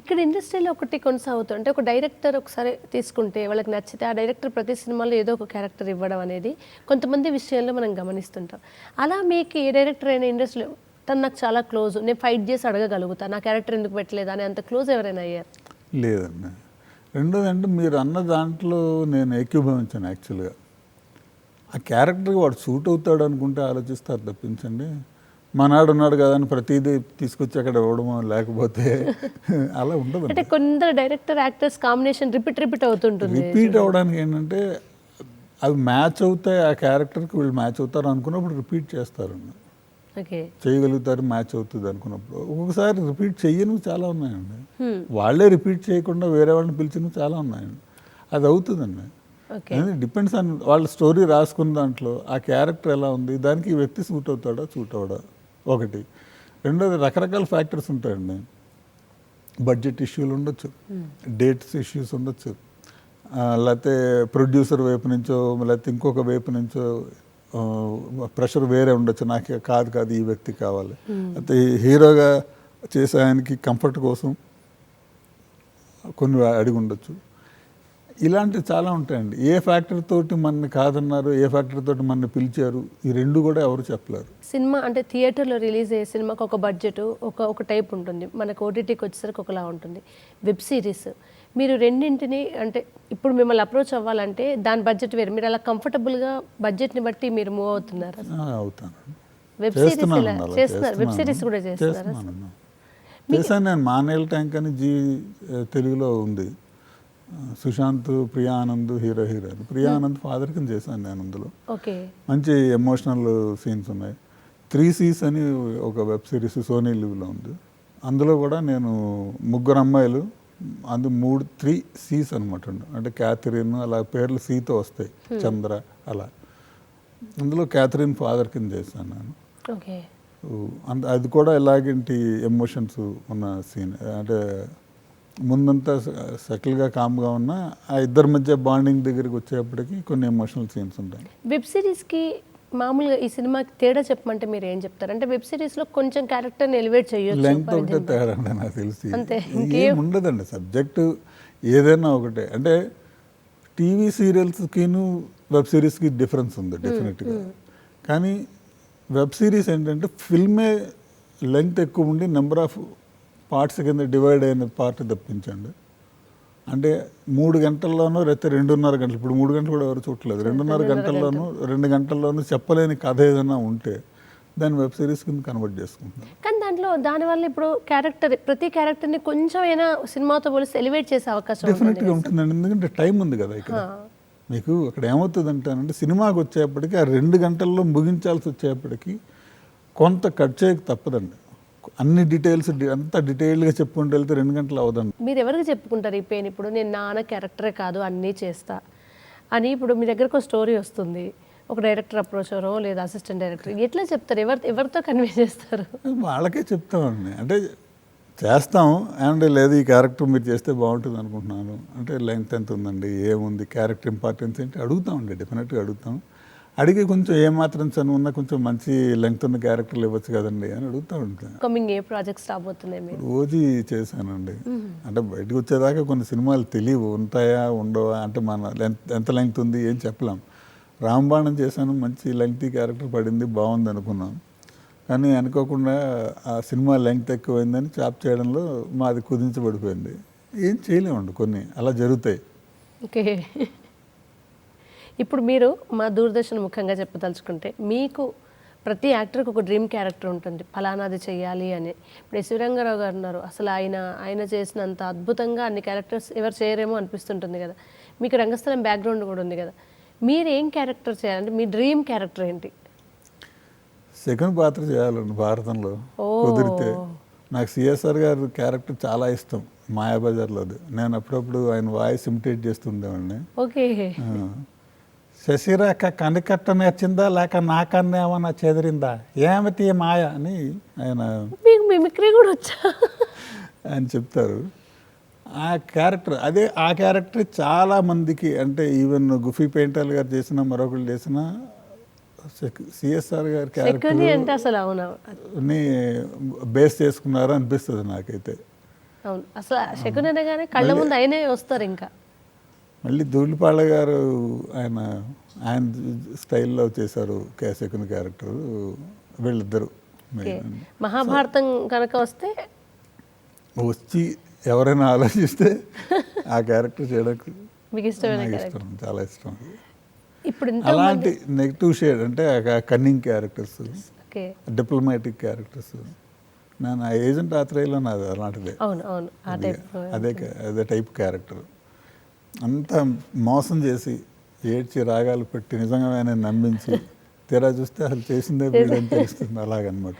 ఇక్కడ ఇండస్ట్రీలో ఒకటి కొనసాగుతుంది అంటే ఒక డైరెక్టర్ ఒకసారి తీసుకుంటే వాళ్ళకి నచ్చితే ఆ డైరెక్టర్ ప్రతి సినిమాలో ఏదో ఒక క్యారెక్టర్ ఇవ్వడం అనేది కొంతమంది విషయాల్లో మనం గమనిస్తుంటాం. అలా మీకు ఏ డైరెక్టర్ అయినా ఇండస్ట్రీలో తను నాకు చాలా క్లోజ్, నేను ఫైట్ చేసి అడగగలుగుతాను, నా క్యారెక్టర్ ఎందుకు పెట్టలేదు అని అంత క్లోజ్ ఎవరైనా అయ్యారు? లేదండి. రెండోది అంటే మీరు అన్న దాంట్లో నేను ఏకీభవించాను. యాక్చువల్గా ఆ క్యారెక్టర్కి వాడు సూట్ అవుతాడు అనుకుంటే ఆలోచిస్తారు తప్పించండి, మనాడు ఉన్నాడు కదా అని ప్రతిదీ తీసుకొచ్చి అక్కడ ఇవ్వడమో లేకపోతే అలా ఉండదు. అంటే కొందరు డైరెక్టర్ యాక్టర్స్ కాంబినేషన్ రిపీట్ అవుతుంటుంది. రిపీట్ అవ్వడానికి ఏంటంటే అవి మ్యాచ్ అవుతాయి, ఆ క్యారెక్టర్కి వీళ్ళు మ్యాచ్ అవుతారు అనుకున్నప్పుడు రిపీట్ చేస్తారండి, చేయగలుగుతారు, మ్యాచ్ అవుతుంది అనుకున్నప్పుడు. ఒక్కొక్కసారి రిపీట్ చెయ్యనివి చాలా ఉన్నాయండి, వాళ్ళే రిపీట్ చేయకుండా వేరే వాళ్ళని పిలిచినవి చాలా ఉన్నాయండి. అది అవుతుందండి. డిపెండ్స్ ఆన్ వాళ్ళ స్టోరీ రాసుకున్న దాంట్లో ఆ క్యారెక్టర్ ఎలా ఉంది, దానికి ఈ వ్యక్తి సూట్ అవుతాడా సూట్ అవడా ఒకటి. రెండోది రకరకాల ఫ్యాక్టర్స్ ఉంటాయండి. బడ్జెట్ ఇష్యూలు ఉండొచ్చు, డేట్స్ ఇష్యూస్ ఉండొచ్చు, లేకపోతే ప్రొడ్యూసర్ వైపు నుంచో లేకపోతే ఇంకొక వైపు నుంచో ప్రెషర్ వేరే ఉండొచ్చు, నాకు కాదు ఈ వ్యక్తి కావాలి, అయితే హీరోగా చేసే ఆయనకి కంఫర్ట్ కోసం కొన్ని అడిగి ఉండొచ్చు. ఇలాంటివి చాలా ఉంటాయండి. ఏ ఫ్యాక్టర్ తోటి మనని కాదన్నారు, ఏ ఫ్యాక్టర్ తోటి మనని పిలిచారు, ఈ రెండు కూడా ఎవరు చెప్పలేరు. సినిమా అంటే థియేటర్లో రిలీజ్ అయ్యే సినిమాకి ఒక బడ్జెట్ ఒక టైప్ ఉంటుంది, మనకు ఓటీటీకి వచ్చేసరికి ఒకలా ఉంటుంది. వెబ్ సిరీస్ మీరు రెండింటిని అంటే ఇప్పుడు మిమ్మల్ని అప్రోచ్ అవ్వాలంటే దాని బడ్జెట్ వేరు, మీరు అలా కంఫర్టబుల్గా బడ్జెట్ని బట్టి మీరు మూవ్ అవుతున్నారు. అవుతాను, వెబ్ సిరీస్ చేస్తున్నాను అలా, చేస్తున్నారు, వెబ్ సిరీస్ కూడా చేస్తున్నారా? చేస్తున్నాను. చేశాను నేను. మానేల్ ట్యాంక్ అని తెలుగులో ఉంది, సుశాంత్, ప్రియా ఆనంద్ హీరోయిన్. ప్రియా ఆనంద్ ఫాదర్ కింద చేశాను నేను అందులో. ఓకే, మంచి ఎమోషనల్ సీన్స్ ఉన్నాయి. 3 C's అని ఒక వెబ్ సిరీస్ సోనీ లివ్లో ఉంది, అందులో కూడా నేను ముగ్గురు అమ్మాయిలు, 3 C's అనమాట, అంటే క్యాథరిన్ అలా పేర్లు సీతో వస్తాయి, చంద్ర అలా. అందులో క్యాథరిన్ ఫాదర్ కింద చేశాను నేను. ఓకే, అది కూడా ఎలాగంటి ఎమోషన్స్ ఉన్న సీన్, అంటే ముందంతా సెటిల్గా కామ్గా ఉన్న ఆ ఇద్దరి మధ్య బాండింగ్ దగ్గరికి వచ్చేప్పటికి కొన్ని ఎమోషనల్ సీన్స్ ఉంటాయి. వెబ్ సిరీస్కి మామూలుగా ఈ సినిమాకి తేడా చెప్పమంటే మీరు ఏం చెప్తారు? అంటే వెబ్ సిరీస్లో కొంచెం క్యారెక్టర్ని ఎలివేట్ చేయొచ్చు, లెంగ్త్ ఒకటే తేడా అండి నాకు తెలిసి, ఏం ఉండదండి. సబ్జెక్టు ఏదైనా ఒకటే. అంటే టీవీ సీరియల్స్కిను వెబ్ సిరీస్కి డిఫరెన్స్ ఉంది డెఫినెట్గా. కానీ వెబ్ సిరీస్ ఏంటంటే ఫిల్మే లెంగ్త్ ఎక్కువ ఉండి నెంబర్ ఆఫ్ పార్ట్స్ కింద డివైడ్ అయిన పార్ట్ తప్పించండి. అంటే 3 గంటల్లోనూ లేకపోతే 2.5 గంటలు, ఇప్పుడు 3 గంటలు కూడా ఎవరు చూడలేదు, 2.5 గంటల్లోనూ 2 గంటల్లోనూ చెప్పలేని కథ ఏదైనా ఉంటే దాన్ని వెబ్ సిరీస్ కింద కన్వర్ట్ చేసుకుంటున్నారు. కానీ దానివల్ల ఇప్పుడు ప్రతి క్యారెక్టర్ని కొంచెం అయినా సినిమాతో పోలిస్తే ఎలివేట్ చేసే అవకాశం డెఫినెట్గా ఉంటుందండి, ఎందుకంటే టైం ఉంది కదా ఇక్కడ. మీకు అక్కడ ఏమవుతుంది అంటే సినిమాకి వచ్చేప్పటికి ఆ 2 గంటల్లో ముగించాల్సి వచ్చేప్పటికి కొంత కట్ చేయక తప్పదండి. అన్ని డీటెయిల్స్ అంతా డీటెయిల్గా చెప్పుకుంటూ వెళ్తే 2 గంటలు అవదండి. మీరు ఎవరికి చెప్పుకుంటారు ఈ పెయిన్? ఇప్పుడు నేను నాన్న క్యారెక్టరే కాదు అన్నీ చేస్తా అని ఇప్పుడు మీ దగ్గరకు ఒక స్టోరీ వస్తుంది, ఒక డైరెక్టర్ అప్రోచ్ అవరో లేదా అసిస్టెంట్ డైరెక్టర్, ఎట్లా చెప్తారు? ఎవరితో కన్వే చేస్తారు? వాళ్ళకే చెప్తామండి. అంటే చేస్తాం అండ్ లేదు ఈ క్యారెక్టర్ మీరు చేస్తే బాగుంటుంది అనుకుంటున్నాను అంటే లెంగ్త్ ఎంత ఉందండి, ఏముంది, క్యారెక్టర్ ఇంపార్టెన్స్ ఏంటి అడుగుతామండి, డెఫినెట్గా అడుగుతాం. అడిగి కొంచెం ఏమాత్రం చనువు ఉన్నా కొంచెం మంచి లెంగ్త్ ఉన్న క్యారెక్టర్లు ఇవ్వచ్చు కదండి అని అడుగుతూ ఉంటాను. కమింగ్ ఏ ప్రాజెక్ట్స్ రాబోతున్నాయి మీరు? ఓజీ చేశానండి. అంటే బయటకు వచ్చేదాకా కొన్ని సినిమాలు తెలియవు, ఉంటాయా ఉండవా, అంటే మన ఎంత లెంగ్త్ ఉంది ఏం చెప్పలేం. రాంబాణం చేశాను, మంచి లెంగ్తీ క్యారెక్టర్ పడింది, బాగుంది అనుకున్నాం. కానీ అనుకోకుండా ఆ సినిమా లెంగ్త్ ఎక్కువైందని చాప్ చేయడంలో మాది కుదించబడిపోయింది. ఏం చేయలేమండి, కొన్ని అలా జరుగుతాయి. ఓకే, ఇప్పుడు మీరు మా దూరదర్శన్ ముఖ్యంగా చెప్పదలుచుకుంటే మీకు ప్రతి యాక్టర్కి ఒక డ్రీమ్ క్యారెక్టర్ ఉంటుంది, ఫలానాది చెయ్యాలి అని. ఇప్పుడు ఎస్వి రంగారావు గారు ఉన్నారు, అసలు ఆయన చేసినంత అద్భుతంగా అన్ని క్యారెక్టర్స్ ఎవరు చేయరేమో అనిపిస్తుంటుంది కదా. మీకు రంగస్థలం బ్యాక్గ్రౌండ్ కూడా ఉంది కదా, మీరు ఏం క్యారెక్టర్ చేయాలంటే మీ డ్రీమ్ క్యారెక్టర్ ఏంటి? సెకండ్ పాత్ర చేయాలండి భారతంలో కుదిరితే. నాకు సిఎస్ఆర్ గారి క్యారెక్టర్ చాలా ఇష్టం, మాయాబజార్లోది. నేను అప్పుడప్పుడు ఆయన వాయిస్ ఇమిటేట్ చేస్తుండేవాడిని. ఓకే, శశిరేఖ కనికట్ట నేర్చిందా లేక నాకన్నా ఏమన్నా చెదిరిందా ఏమిటి మాయ అని ఆయన మీకు మిమిక్రీ కూడా వచ్చా ఆయన చెప్తారు. ఆ క్యారెక్టర్ ఆ క్యారెక్టర్ చాలా మందికి, అంటే ఈవెన్ గుఫీ పెయింటర్ గారు చేసిన మరొకరు చేసిన సిఎస్ఆర్ గారి క్యారెక్టర్ అసలు అవునని బేస్ చేసుకున్నారు అనిపిస్తుంది నాకైతే. అవును, అసలు శకున్ అనగానే కళ్ళ ముందు ఆయనే వస్తారు. ఇంకా మళ్ళీ ధూళిపాళ్ళ గారు ఆయన స్టైల్లో చేశారు శకున్ క్యారెక్టర్. వీళ్ళిద్దరు మహాభారతం కనుక వచ్చి ఎవరైనా ఆలోచిస్తే ఆ క్యారెక్టర్ చేయడానికి మీకు ఇష్టమైన ఇష్టం, చాలా ఇష్టం. ఇప్పుడు అలాంటి నెగిటివ్ షేడ్ అంటే కన్నింగ్ క్యారెక్టర్స్, డిప్లొమాటిక్ క్యారెక్టర్స్. నేను ఆ ఏజెంట్ ఆత్రేయలో నాది అలాంటిదే, అదే టైప్ క్యారెక్టర్. అంతా మోసం చేసి ఏడ్చి రాగాలు పెట్టి నిజంగా ఆయన నమ్మించి తీరా చూస్తే అసలు చేసిందే వీడని తెలుస్తుంది, అలాగనమాట.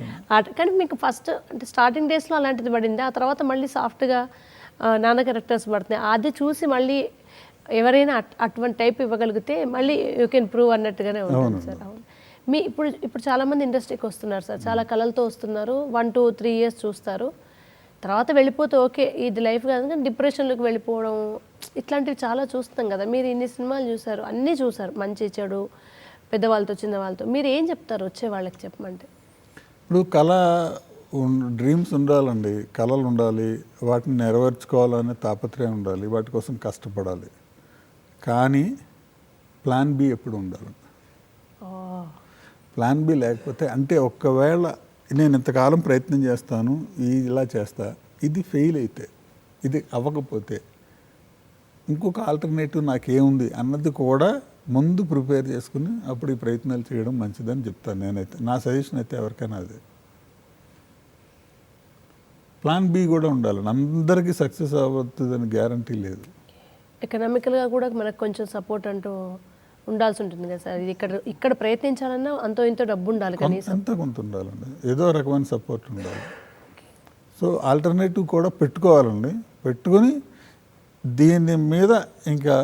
కానీ మీకు ఫస్ట్ అంటే స్టార్టింగ్ డేస్లో అలాంటిది పడింది, ఆ తర్వాత మళ్ళీ సాఫ్ట్గా నాన్న క్యారెక్టర్స్ పడుతున్నాయి. అది చూసి మళ్ళీ ఎవరైనా అటువంటి టైప్ ఇవ్వగలిగితే మళ్ళీ యూ కెన్ ప్రూవ్ అన్నట్టుగానే ఉంటుంది సార్. అవును, ఇప్పుడు చాలామంది ఇండస్ట్రీకి వస్తున్నారు సార్, చాలా కళలతో వస్తున్నారు, 1, 2, 3 ఇయర్స్ చూస్తారు, తర్వాత వెళ్ళిపోతే ఓకే ఇది లైఫ్ కాదు, కానీ డిప్రెషన్లోకి వెళ్ళిపోవడం ఇట్లాంటివి చాలా చూస్తాం కదా. మీరు ఇన్ని సినిమాలు చూసారు, అన్నీ చూసారు, మంచి చెడు, పెద్దవాళ్ళతో చిన్న వాళ్ళతో. మీరు ఏం చెప్తారు వచ్చే వాళ్ళకి చెప్పమంటే? ఇప్పుడు కళ డ్రీమ్స్ ఉండాలండి, కళలు ఉండాలి, వాటిని నెరవేర్చుకోవాలనే తాపత్రయం ఉండాలి, వాటి కోసం కష్టపడాలి. కానీ ప్లాన్ బి ఎప్పుడు ఉండాలి. ప్లాన్ బి లేకపోతే, అంటే ఒక్కవేళ నేను ఇంతకాలం ప్రయత్నం చేస్తాను, ఇలా చేస్తా, ఇది ఫెయిల్ అయితే, ఇది అవ్వకపోతే ఇంకొక ఆల్టర్నేటివ్ నాకేముంది అన్నది కూడా ముందు ప్రిపేర్ చేసుకుని అప్పుడు ఈ ప్రయత్నాలు చేయడం మంచిదని చెప్తాను నేనైతే. నా సజెషన్ అయితే ఎవరికైనా అదే. ప్లాన్ బి కూడా ఉండాలి. అందరికీ సక్సెస్ అవుతుందని గ్యారంటీ లేదు. ఎకనామికల్గా కూడా మనకు కొంచెం సపోర్ట్ అంటూ ఉండాల్సి ఉంటుంది కదా సార్. ఇది ఇక్కడ ప్రయత్నించాలన్నా అంతో ఇంతో డబ్బు ఉండాలి కనీసం. అంతా కొంత ఉండాలండి, ఏదో రకమైన సపోర్ట్ ఉండాలి. సో ఆల్టర్నేటివ్ కూడా పెట్టుకోవాలండి. పెట్టుకొని దీని మీద ఇంకా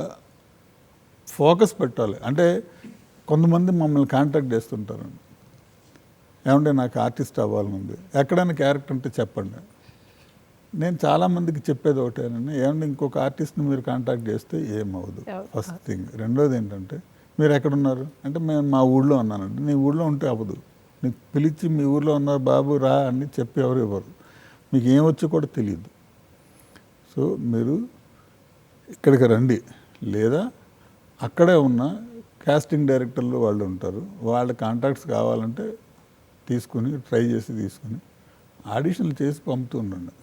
ఫోకస్ పెట్టాలి. అంటే కొంతమంది మమ్మల్ని కాంటాక్ట్ చేస్తుంటారండి, ఏమంటే నాకు ఆర్టిస్ట్ అవ్వాలని ఉంది, ఎక్కడైనా క్యారెక్టర్ ఉంటే చెప్పండి. నేను చాలామందికి చెప్పేది ఒకటేనండి, ఏమంటే ఇంకొక ఆర్టిస్ట్ని మీరు కాంటాక్ట్ చేస్తే ఏమవ్వదు ఫస్ట్ థింగ్. రెండోది ఏంటంటే మీరు ఎక్కడున్నారు అంటే మేము మా ఊళ్ళో ఉన్నానండి. నీ ఊళ్ళో ఉంటే అవ్వదు. నీకు పిలిచి మీ ఊళ్ళో ఉన్నారు బాబు రా అని చెప్పి ఎవరు ఇవ్వరు. మీకు ఏమొచ్చో కూడా తెలియదు. సో మీరు ఇక్కడికి రండి, లేదా అక్కడే ఉన్న కాస్టింగ్ డైరెక్టర్లు వాళ్ళు ఉంటారు, వాళ్ళ కాంటాక్ట్స్ కావాలంటే తీసుకుని ట్రై చేసి తీసుకుని ఆడిషన్లు చేసి పంపుతూ ఉండండి,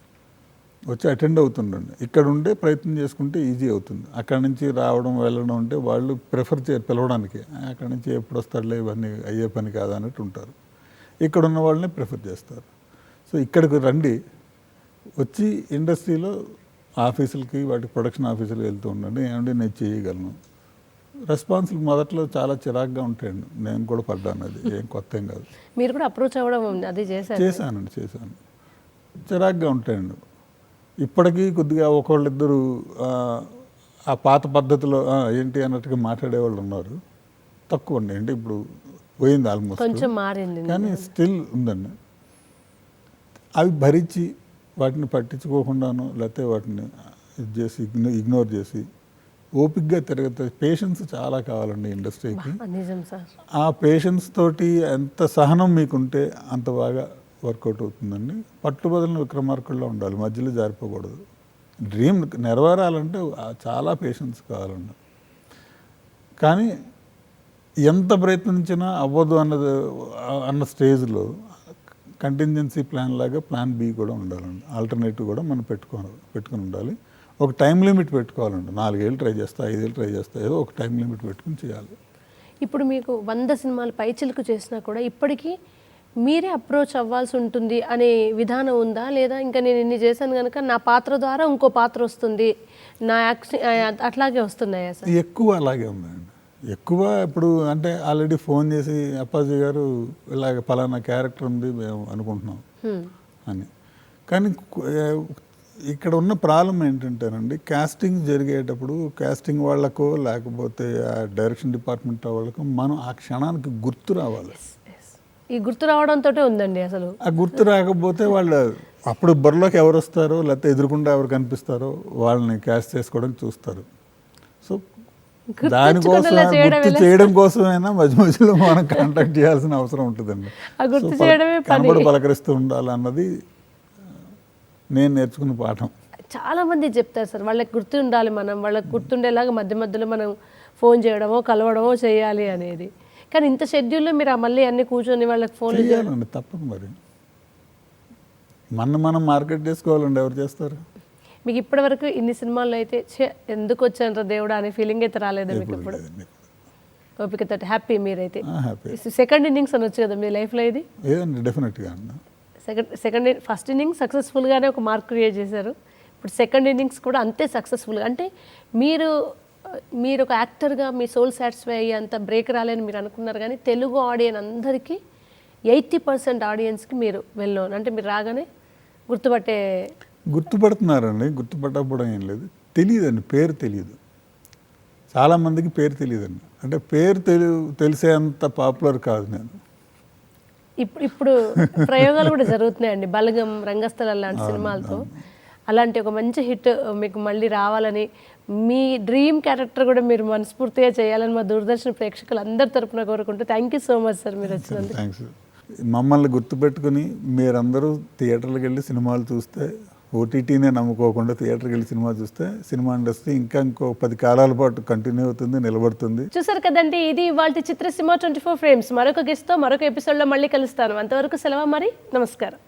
వచ్చి అటెండ్ అవుతుండండి. ఇక్కడ ఉండే ప్రయత్నం చేసుకుంటే ఈజీ అవుతుంది. అక్కడి నుంచి రావడం వెళ్ళడం అంటే వాళ్ళు ప్రిఫర్ పిలవడానికి, అక్కడి నుంచి ఎప్పుడు వస్తాడులే ఇవన్నీ అయ్యే పని కాదు అన్నట్టు ఉంటారు. ఇక్కడ ఉన్న వాళ్ళని ప్రిఫర్ చేస్తారు. సో ఇక్కడికి రండి, వచ్చి ఇండస్ట్రీలో ఆఫీసులకి వాటి ప్రొడక్షన్ ఆఫీసులు వెళ్తూ ఉండండి. ఏమంటే నేను చేయగలను. రెస్పాన్సులు మొదట్లో చాలా చిరాగ్గా ఉంటాయండి, నేను కూడా పడ్డాను, అది ఏం కొత్త ఏం కాదు. మీరు కూడా అప్రోచ్ అవ్వడం అది చేశాను. చిరాగ్గా ఉంటాయండి. ఇప్పటికీ కొద్దిగా ఒకళ్ళిద్దరు ఆ పాత పద్ధతిలో ఏంటి అన్నట్టుగా మాట్లాడేవాళ్ళు ఉన్నారు, తక్కువ అండి. అంటే ఇప్పుడు పోయింది ఆల్మోస్ట్, కొంచెం మారింది, కానీ స్టిల్ ఉందండి. అవి భరించి వాటిని పట్టించుకోకుండాను, లేకపోతే వాటిని ఇది చేసి ఇగ్నోర్ చేసి ఓపిక్గా తిరగతే పేషెన్స్ చాలా కావాలండి ఇండస్ట్రీకి. నిజం సార్. ఆ పేషెన్స్ తోటి ఎంత సహనం మీకుంటే అంత బాగా వర్కౌట్ అవుతుందండి. పట్టుబదులను విక్రమార్కుల్లో ఉండాలి, మధ్యలో జారిపోకూడదు. డ్రీమ్ నెరవేరాలంటే చాలా పేషెన్స్ కావాలండి. కానీ ఎంత ప్రయత్నించినా అవ్వదు అన్న స్టేజ్లో కంటింజెన్సీ ప్లాన్ లాగా ప్లాన్ బి కూడా ఉండాలండి. ఆల్టర్నేటివ్ కూడా మనం పెట్టుకుని ఉండాలి. ఒక టైం లిమిట్ పెట్టుకోవాలండి. 4 ఏళ్ళు ట్రై చేస్తా, 5 ఏళ్ళు ట్రై చేస్తా, ఏదో ఒక టైం లిమిట్ పెట్టుకుని చేయాలి. ఇప్పుడు మీకు 100 సినిమాలు పైచిలుకు చేసినా కూడా ఇప్పటికీ మీరే అప్రోచ్ అవ్వాల్సి ఉంటుంది అనే విధానం ఉందా, లేదా ఇంకా నేను ఇన్ని చేశాను కనుక నా పాత్ర ద్వారా ఇంకో పాత్ర వస్తుంది, నా యాక్షన్ అట్లాగే వస్తున్నాయా సార్? ఎక్కువ అలాగే ఉందండి. ఎక్కువ ఇప్పుడు అంటే ఆల్రెడీ ఫోన్ చేసి అప్పాజీ గారు ఇలాగ పలానా క్యారెక్టర్ ఉంది మేము అనుకుంటున్నాం అని. కానీ ఇక్కడ ఉన్న ప్రాబ్లం ఏంటంటేనండి, కాస్టింగ్ జరిగేటప్పుడు కాస్టింగ్ వాళ్ళకో లేకపోతే ఆ డైరెక్షన్ డిపార్ట్మెంట్ వాళ్ళకో మనం ఆ క్షణానికి గుర్తు రావాలి. ఈ గుర్తు రావడంతో ఉందండి అసలు. ఆ గుర్తు రాకపోతే వాళ్ళు అప్పుడు బరిలోకి ఎవరు వస్తారో లేకపోతే ఎదురుకుండా ఎవరు కనిపిస్తారో వాళ్ళని క్యాస్ట్ చేసుకోవడానికి చూస్తారు. సో దానికోసం గుర్తు చేయడం కోసమైనా మధ్య మధ్యలో మనం కాంటాక్ట్ చేయాల్సిన అవసరం ఉంటుందండి. కనబడి పలకరిస్తూ ఉండాలి అన్నది నేను నేర్చుకున్న పాఠం. చాలా మంది చెప్తారు సార్, వాళ్ళకి గుర్తు ఉండాలి, వాళ్ళకి గుర్తుండేలాగా మధ్య మధ్యలో మనం ఫోన్ చేయడమో కలవడమో చేయాలి అనేది. కానీ ఇంత షెడ్యూల్లో మీరు మళ్ళీ అన్ని కూర్చొని వాళ్ళకి ఫోన్ చేయాలండి, తప్పదు. మరి మనం మార్కెట్ చేసుకోవాలండి, ఎవరు చేస్తారు? మీకు ఇప్పటివరకు ఇన్ని సినిమాల్లో అయితే ఎందుకు వచ్చాను దేవుడా అనే ఫీలింగ్ అయితే రాలేదు మీకు? ఇప్పుడు ఓపికతో హ్యాపీ మీరైతే. సెకండ్ ఇన్నింగ్స్ అనొచ్చు కదా మీ లైఫ్లో ఇది? డెఫినెట్గా ఫస్ట్ ఇన్నింగ్స్ సక్సెస్ఫుల్గానే ఒక మార్క్ క్రియేట్ చేశారు, ఇప్పుడు సెకండ్ ఇన్నింగ్స్ కూడా అంతే సక్సెస్ఫుల్గా. అంటే మీరు ఒక యాక్టర్గా మీ సోల్ సాటిస్ఫై అయ్యి అంత బ్రేక్ రాలేని మీరు అనుకున్నారు, కానీ తెలుగు ఆడియన్స్ అందరికీ 80% ఆడియన్స్కి మీరు వెళ్ళను అంటే మీరు రాగానే గుర్తుపడుతున్నారండి. గుర్తుపట్టకపోవడం ఏం లేదు, తెలియదండి, పేరు తెలియదు. చాలామందికి పేరు తెలియదండి. అంటే పేరు తెలిసేంత పాపులర్ కాదు నేను. ఇప్పుడు ప్రయోగాలు కూడా జరుగుతున్నాయండి, బలగం, రంగస్థలం లాంటి సినిమాలతో. అలాంటి ఒక మంచి హిట్ మీకు మళ్ళీ రావాలని, మీ డ్రీమ్ క్యారెక్టర్ కూడా మీరు మనస్ఫూర్తిగా చేయాలని మా దూరదర్శన్ ప్రేక్షకులు అందరి తరపున కోరుకుంటూ thank you so much sir మీరు వచ్చినందుకు. థ్యాంక్స్. మమ్మల్ని గుర్తుపెట్టుకుని మీరందరూ థియేటర్లకు వెళ్ళి సినిమాలు చూస్తే, ఓటీటీనే నమ్ముకోకుండా థియేటర్కి వెళ్ళి సినిమా చూస్తే సినిమా ఇండస్ట్రీ ఇంకో 10 కాలాల పాటు కంటిన్యూ అవుతుంది, నిలబడుతుంది. చూసారు కదండి, ఇది ఇవాళ చిత్రసీమ 24 ఫ్రేమ్స్. మరొక గెస్ట్తో మరొక ఎపిసోడ్లో మళ్ళీ కలుస్తాను. అంతవరకు సెలవు మరి, నమస్కారం.